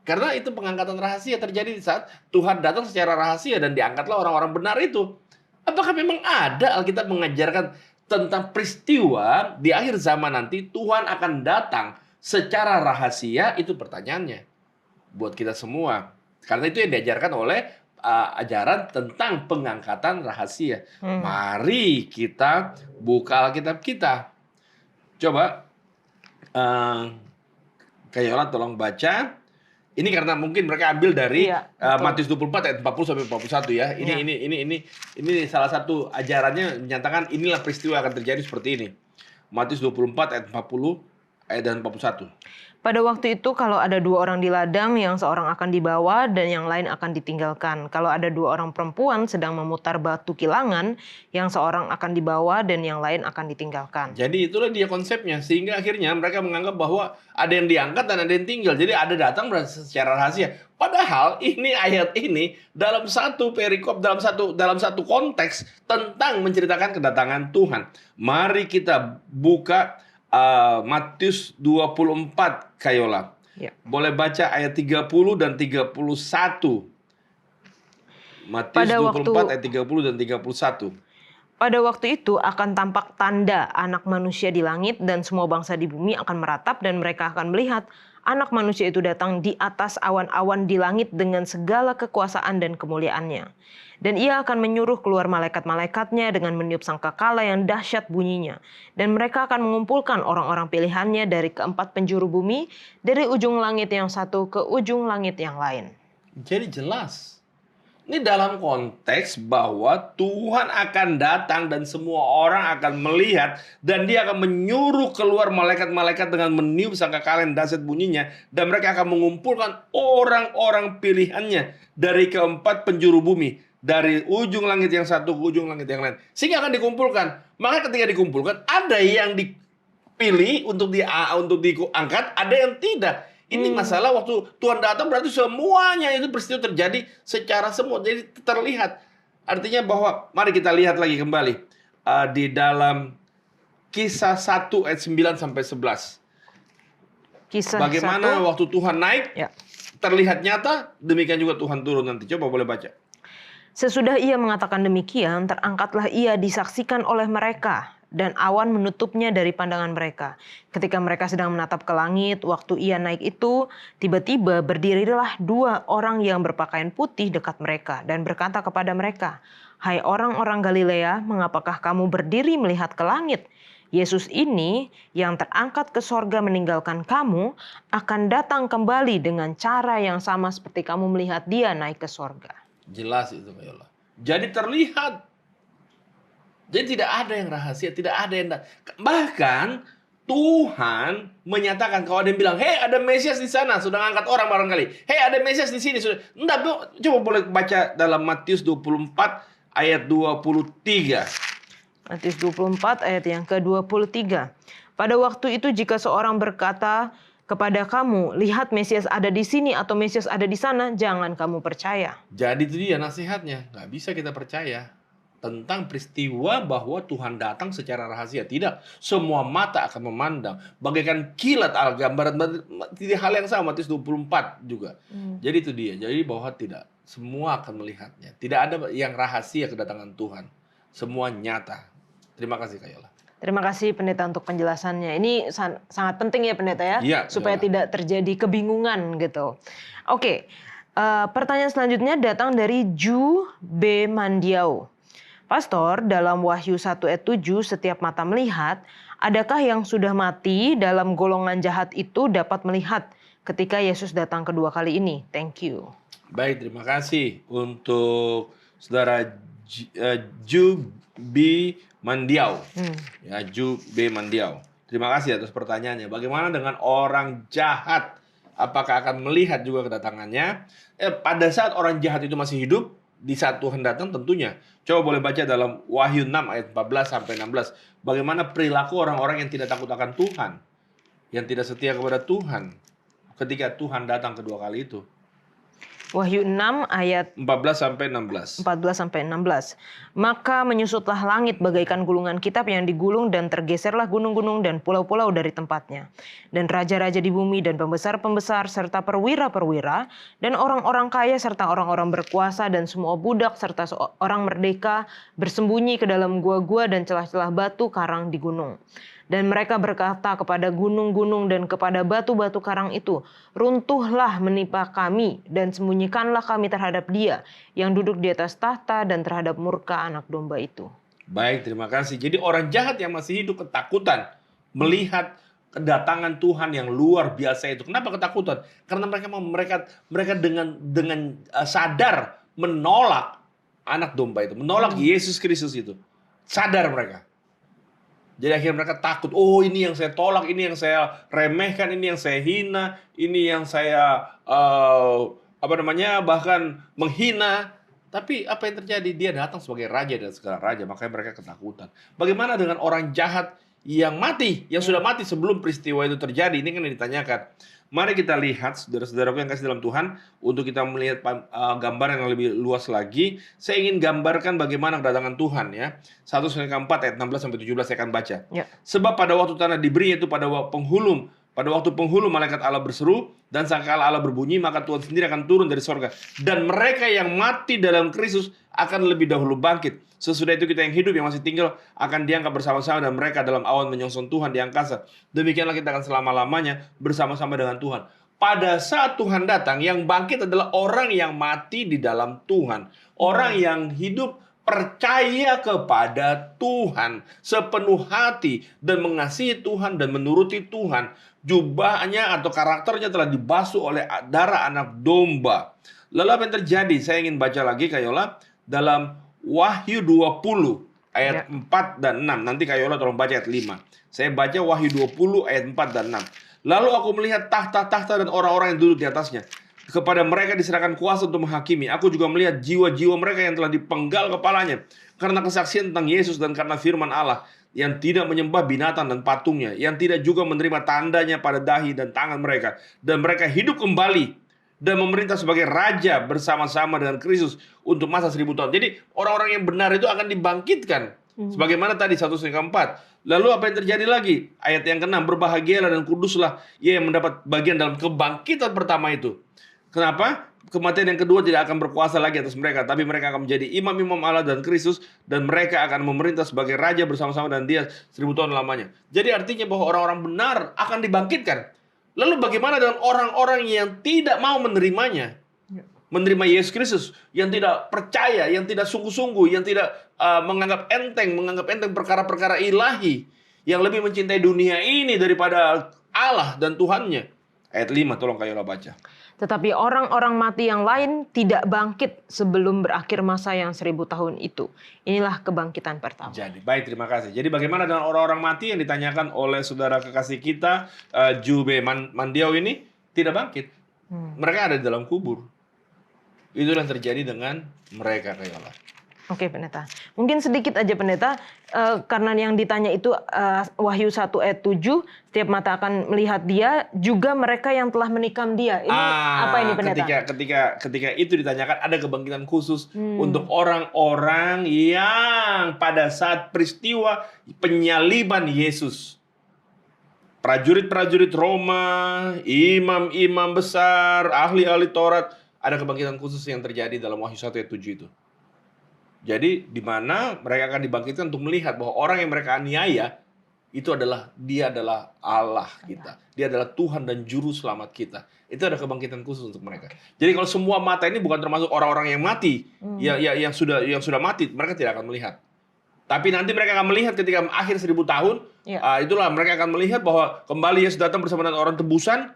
Karena itu pengangkatan rahasia terjadi di saat Tuhan datang secara rahasia dan diangkatlah orang-orang benar itu. Apakah memang ada Alkitab mengajarkan tentang peristiwa di akhir zaman nanti Tuhan akan datang secara rahasia? Itu pertanyaannya buat kita semua. Karena itu yang diajarkan oleh ajaran tentang pengangkatan rahasia. Mari kita buka Alkitab kita. Coba Kak Yola tolong baca. Ini karena mungkin mereka ambil dari Matius 24 ayat 40 sampai 41 ya. Ini salah satu ajarannya menyatakan inilah peristiwa akan terjadi seperti ini. Matius 24 ayat 40 ayat dan 41. Pada waktu itu kalau ada 2 orang di ladang, yang seorang akan dibawa dan yang lain akan ditinggalkan. Kalau ada 2 orang perempuan sedang memutar batu kilangan, yang seorang akan dibawa dan yang lain akan ditinggalkan. Jadi itulah dia konsepnya. Sehingga akhirnya mereka menganggap bahwa ada yang diangkat dan ada yang tinggal. Jadi ada datang secara rahasia. Padahal ini ayat ini dalam satu perikop, dalam satu konteks tentang menceritakan kedatangan Tuhan. Mari kita buka Matius 24, Kayola. Ya. Boleh baca ayat 30 dan 31. Matius 24 ayat 30 dan 31. Pada waktu itu akan tampak tanda anak manusia di langit dan semua bangsa di bumi akan meratap dan mereka akan melihat anak manusia itu datang di atas awan-awan di langit dengan segala kekuasaan dan kemuliaannya. Dan ia akan menyuruh keluar malaikat-malaikatnya dengan meniup sangkakala yang dahsyat bunyinya. Dan mereka akan mengumpulkan orang-orang pilihannya dari keempat penjuru bumi, dari ujung langit yang satu ke ujung langit yang lain. Jadi jelas. Ini dalam konteks bahwa Tuhan akan datang dan semua orang akan melihat. Dan dia akan menyuruh keluar malaikat-malaikat dengan meniup sangkakala yang dahsyat bunyinya. Dan mereka akan mengumpulkan orang-orang pilihannya dari keempat penjuru bumi. Dari ujung langit yang satu ke ujung langit yang lain. Sehingga akan dikumpulkan. Maka ketika dikumpulkan, ada yang dipilih untuk diangkat, ada yang tidak. Ini masalah waktu Tuhan datang berarti semuanya itu peristiwa terjadi secara semua. Jadi terlihat. Artinya bahwa mari kita lihat lagi kembali. Di dalam Kisah 1 ayat 9 sampai 11. Kisah Bagaimana 1, waktu Tuhan naik, terlihat nyata, demikian juga Tuhan turun nanti. Coba boleh baca. Sesudah ia mengatakan demikian, terangkatlah ia disaksikan oleh mereka, dan awan menutupnya dari pandangan mereka. Ketika mereka sedang menatap ke langit, waktu ia naik itu, tiba-tiba berdirilah 2 orang yang berpakaian putih dekat mereka, dan berkata kepada mereka, "Hai orang-orang Galilea, mengapakah kamu berdiri melihat ke langit? Yesus ini yang terangkat ke sorga meninggalkan kamu, akan datang kembali dengan cara yang sama seperti kamu melihat dia naik ke sorga." Jelas itu, Kak Yola. Jadi terlihat. Jadi tidak ada yang rahasia, tidak ada yang... Bahkan Tuhan menyatakan, kalau ada yang bilang, "Hei, ada Mesias di sana, sudah ngangkat orang barangkali. Hei, ada Mesias di sini, sudah..." Enggak, coba boleh baca dalam Matius 24 ayat 23. Matius 24 ayat yang ke-23. Pada waktu itu jika seorang berkata kepada kamu, "Lihat Mesias ada di sini," atau "Mesias ada di sana," jangan kamu percaya. Jadi itu dia nasihatnya. Nggak bisa kita percaya tentang peristiwa bahwa Tuhan datang secara rahasia. Tidak. Semua mata akan memandang. Bagaikan kilat gambaran. Tidak hal yang sama. Matius 24 juga. Jadi itu dia. Jadi bahwa tidak. Semua akan melihatnya. Tidak ada yang rahasia kedatangan Tuhan. Semua nyata. Terima kasih, Kak Yola. Terima kasih Pendeta untuk penjelasannya. Ini sangat penting ya Pendeta ya, Iya, supaya ya. tidak terjadi kebingungan gitu. Oke, pertanyaan selanjutnya datang dari Ju B. Mandiau. Pastor, dalam Wahyu 1 ayat 7, setiap mata melihat, adakah yang sudah mati dalam golongan jahat itu dapat melihat ketika Yesus datang kedua kali ini? Thank you. Baik, terima kasih untuk saudara Ju B. Mandiau. Ya, Ju B. Mandiau. Terima kasih atas pertanyaannya. Bagaimana dengan orang jahat? Apakah akan melihat juga kedatangannya? Pada saat orang jahat itu masih hidup, di saat Tuhan datang tentunya. Coba boleh baca dalam Wahyu 6 ayat 14 sampai 16. Bagaimana perilaku orang-orang yang tidak takut akan Tuhan, yang tidak setia kepada Tuhan ketika Tuhan datang kedua kali itu. Wahyu 6 ayat 14 sampai 16. 14 sampai 16. Maka menyusutlah langit bagaikan gulungan kitab yang digulung, dan tergeserlah gunung-gunung dan pulau-pulau dari tempatnya. Dan raja-raja di bumi dan pembesar-pembesar serta perwira-perwira dan orang-orang kaya serta orang-orang berkuasa dan semua budak serta orang merdeka bersembunyi ke dalam gua-gua dan celah-celah batu karang di gunung. Dan mereka berkata kepada gunung-gunung dan kepada batu-batu karang itu, runtuhlah menimpa kami dan sembunyikanlah kami terhadap Dia yang duduk di atas tahta dan terhadap murka Anak Domba itu. Baik, terima kasih. Jadi orang jahat yang masih hidup ketakutan melihat kedatangan Tuhan yang luar biasa itu. Kenapa ketakutan? Karena mereka dengan sadar menolak Anak Domba itu, menolak Yesus Kristus itu. Sadar mereka. Jadi akhirnya mereka takut, oh ini yang saya tolak, ini yang saya remehkan, ini yang saya hina, ini yang saya bahkan menghina. Tapi apa yang terjadi? Dia datang sebagai raja dan segala raja, makanya mereka ketakutan. Bagaimana dengan orang jahat yang mati, yang sudah mati sebelum peristiwa itu terjadi? Ini kan yang ditanyakan. Mari kita lihat, saudara-saudaraku yang kasih dalam Tuhan, untuk kita melihat gambaran yang lebih luas lagi. Saya ingin gambarkan bagaimana kedatangan Tuhan ya. 1 Tesalonika 4 ayat 16 sampai 17 saya akan baca. Ya. Sebab pada waktu tanah diberi, yaitu pada waktu penghulu malaikat Allah berseru dan sangkala Allah berbunyi, maka Tuhan sendiri akan turun dari sorga. Dan mereka yang mati dalam Kristus akan lebih dahulu bangkit. Sesudah itu kita yang hidup yang masih tinggal akan diangkat bersama-sama, dan mereka dalam awan menyongsong Tuhan di angkasa. Demikianlah kita akan selama-lamanya bersama-sama dengan Tuhan. Pada saat Tuhan datang, yang bangkit adalah orang yang mati di dalam Tuhan. Orang yang hidup percaya kepada Tuhan sepenuh hati dan mengasihi Tuhan dan menuruti Tuhan. Jubahnya atau karakternya telah dibasuh oleh darah Anak Domba. Lalu apa yang terjadi? Saya ingin baca lagi Kayola dalam Wahyu 20 ayat 4 dan 6. Nanti Kayola tolong baca ayat 5. Saya baca Wahyu 20 ayat 4 dan 6. Lalu aku melihat tahta-tahta dan orang-orang yang duduk di atasnya. Kepada mereka diserahkan kuasa untuk menghakimi. Aku juga melihat jiwa-jiwa mereka yang telah dipenggal kepalanya karena kesaksian tentang Yesus dan karena firman Allah, yang tidak menyembah binatang dan patungnya, yang tidak juga menerima tandanya pada dahi dan tangan mereka. Dan mereka hidup kembali dan memerintah sebagai raja bersama-sama dengan Kristus untuk masa 1000 tahun. Jadi orang-orang yang benar itu akan dibangkitkan. Sebagaimana tadi 1 Tesalonika 4. Lalu apa yang terjadi lagi? Ayat yang ke-6, berbahagialah dan kuduslah ia yang mendapat bagian dalam kebangkitan pertama itu. Kenapa? Kematian yang kedua tidak akan berkuasa lagi atas mereka, tapi mereka akan menjadi imam-imam Allah dan Kristus, dan mereka akan memerintah sebagai raja bersama-sama dan Dia 1000 tahun lamanya. Jadi artinya bahwa orang-orang benar akan dibangkitkan. Lalu bagaimana dengan orang-orang yang tidak mau menerimanya? Menerima Yesus Kristus, yang tidak percaya, yang tidak sungguh-sungguh, yang tidak menganggap enteng perkara-perkara ilahi, yang lebih mencintai dunia ini daripada Allah dan Tuhannya. Ayat 5, tolong Kayola baca. Tetapi orang-orang mati yang lain tidak bangkit sebelum berakhir masa yang 1000 tahun itu. Inilah kebangkitan pertama. Jadi, baik, terima kasih. Jadi bagaimana dengan orang-orang mati yang ditanyakan oleh saudara kekasih kita, Jube Mandiau ini, tidak bangkit. Mereka ada di dalam kubur. Itu yang terjadi dengan mereka, Kayola. Oke, Pendeta. Mungkin sedikit aja, Pendeta, karena yang ditanya itu Wahyu 1 ayat 7, setiap mata akan melihat Dia, juga mereka yang telah menikam Dia. Ini apa ini, Pendeta? Ketika itu ditanyakan, ada kebangkitan khusus untuk orang-orang yang pada saat peristiwa penyaliban Yesus. Prajurit-prajurit Roma, imam-imam besar, ahli-ahli Taurat, ada kebangkitan khusus yang terjadi dalam Wahyu 1 ayat 7 itu. Jadi di mana mereka akan dibangkitkan untuk melihat bahwa orang yang mereka aniaya itu Dia adalah Allah kita. Dia adalah Tuhan dan juru selamat kita. Itu ada kebangkitan khusus untuk mereka. Jadi kalau semua mata ini bukan termasuk orang-orang yang mati, yang sudah mati, mereka tidak akan melihat. Tapi nanti mereka akan melihat ketika akhir 1000 tahun, itulah mereka akan melihat bahwa kembali Yesus datang bersama dengan orang tebusan,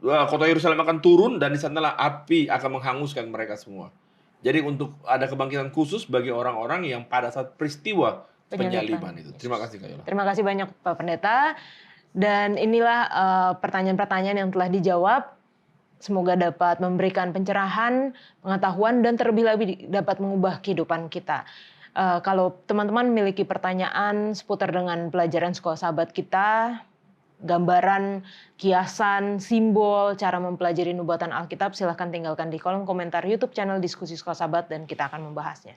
kota Yerusalem akan turun, dan di sanalah api akan menghanguskan mereka semua. Jadi untuk ada kebangkitan khusus bagi orang-orang yang pada saat peristiwa penyaliban itu. Terima kasih, Kayola. Terima kasih banyak, Pak Pendeta. Dan inilah pertanyaan-pertanyaan yang telah dijawab. Semoga dapat memberikan pencerahan, pengetahuan, dan terlebih-lebih dapat mengubah kehidupan kita. Kalau teman-teman memiliki pertanyaan seputar dengan pelajaran Sekolah Sahabat kita, gambaran, kiasan, simbol, cara mempelajari nubuatan Alkitab, silahkan tinggalkan di kolom komentar YouTube channel Diskusi Sekolah Sahabat dan kita akan membahasnya.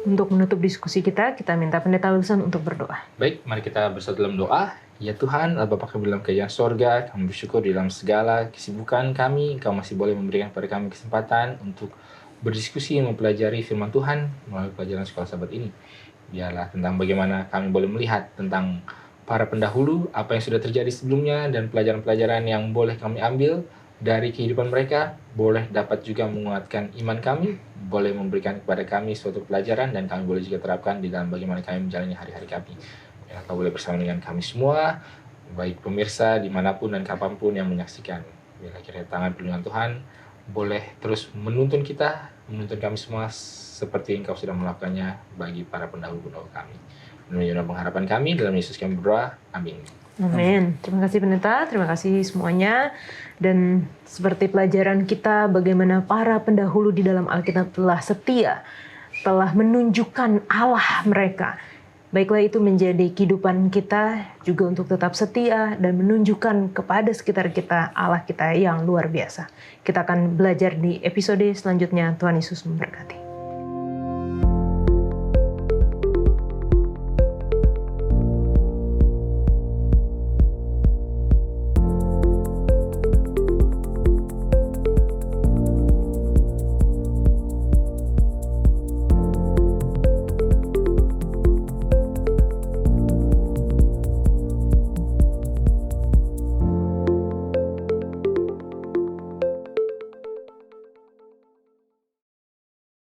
Untuk menutup diskusi kita minta Pendeta Wilson untuk berdoa. Baik, mari kita bersatu dalam doa. Ya Tuhan, Allah Bapa kami dalam kerajaan sorga, kami bersyukur di dalam segala kesibukan kami, Engkau masih boleh memberikan kepada kami kesempatan untuk berdiskusi dan mempelajari firman Tuhan melalui pelajaran Sekolah Sahabat ini. Biarlah tentang bagaimana kami boleh melihat tentang para pendahulu, apa yang sudah terjadi sebelumnya, dan pelajaran-pelajaran yang boleh kami ambil dari kehidupan mereka, boleh dapat juga menguatkan iman kami, boleh memberikan kepada kami suatu pelajaran, dan kami boleh juga terapkan di dalam bagaimana kami menjalani hari-hari kami. Ya, Kau boleh bersama dengan kami semua, baik pemirsa dimanapun dan kapanpun yang menyaksikan. Biarlah kiranya tangan perlindungan Tuhan boleh terus menuntun kita, menuntun kami semua seperti Engkau sudah melakukannya bagi para pendahulu-pendahulu kami. Menunjukkan pengharapan kami, dalam Yesus kami berdoa. Amin. Amin. Terima kasih Pendeta, terima kasih semuanya. Dan seperti pelajaran kita bagaimana para pendahulu di dalam Alkitab telah setia, telah menunjukkan Allah mereka. Baiklah itu menjadi kehidupan kita juga untuk tetap setia dan menunjukkan kepada sekitar kita Allah kita yang luar biasa. Kita akan belajar di episode selanjutnya. Tuhan Yesus memberkati.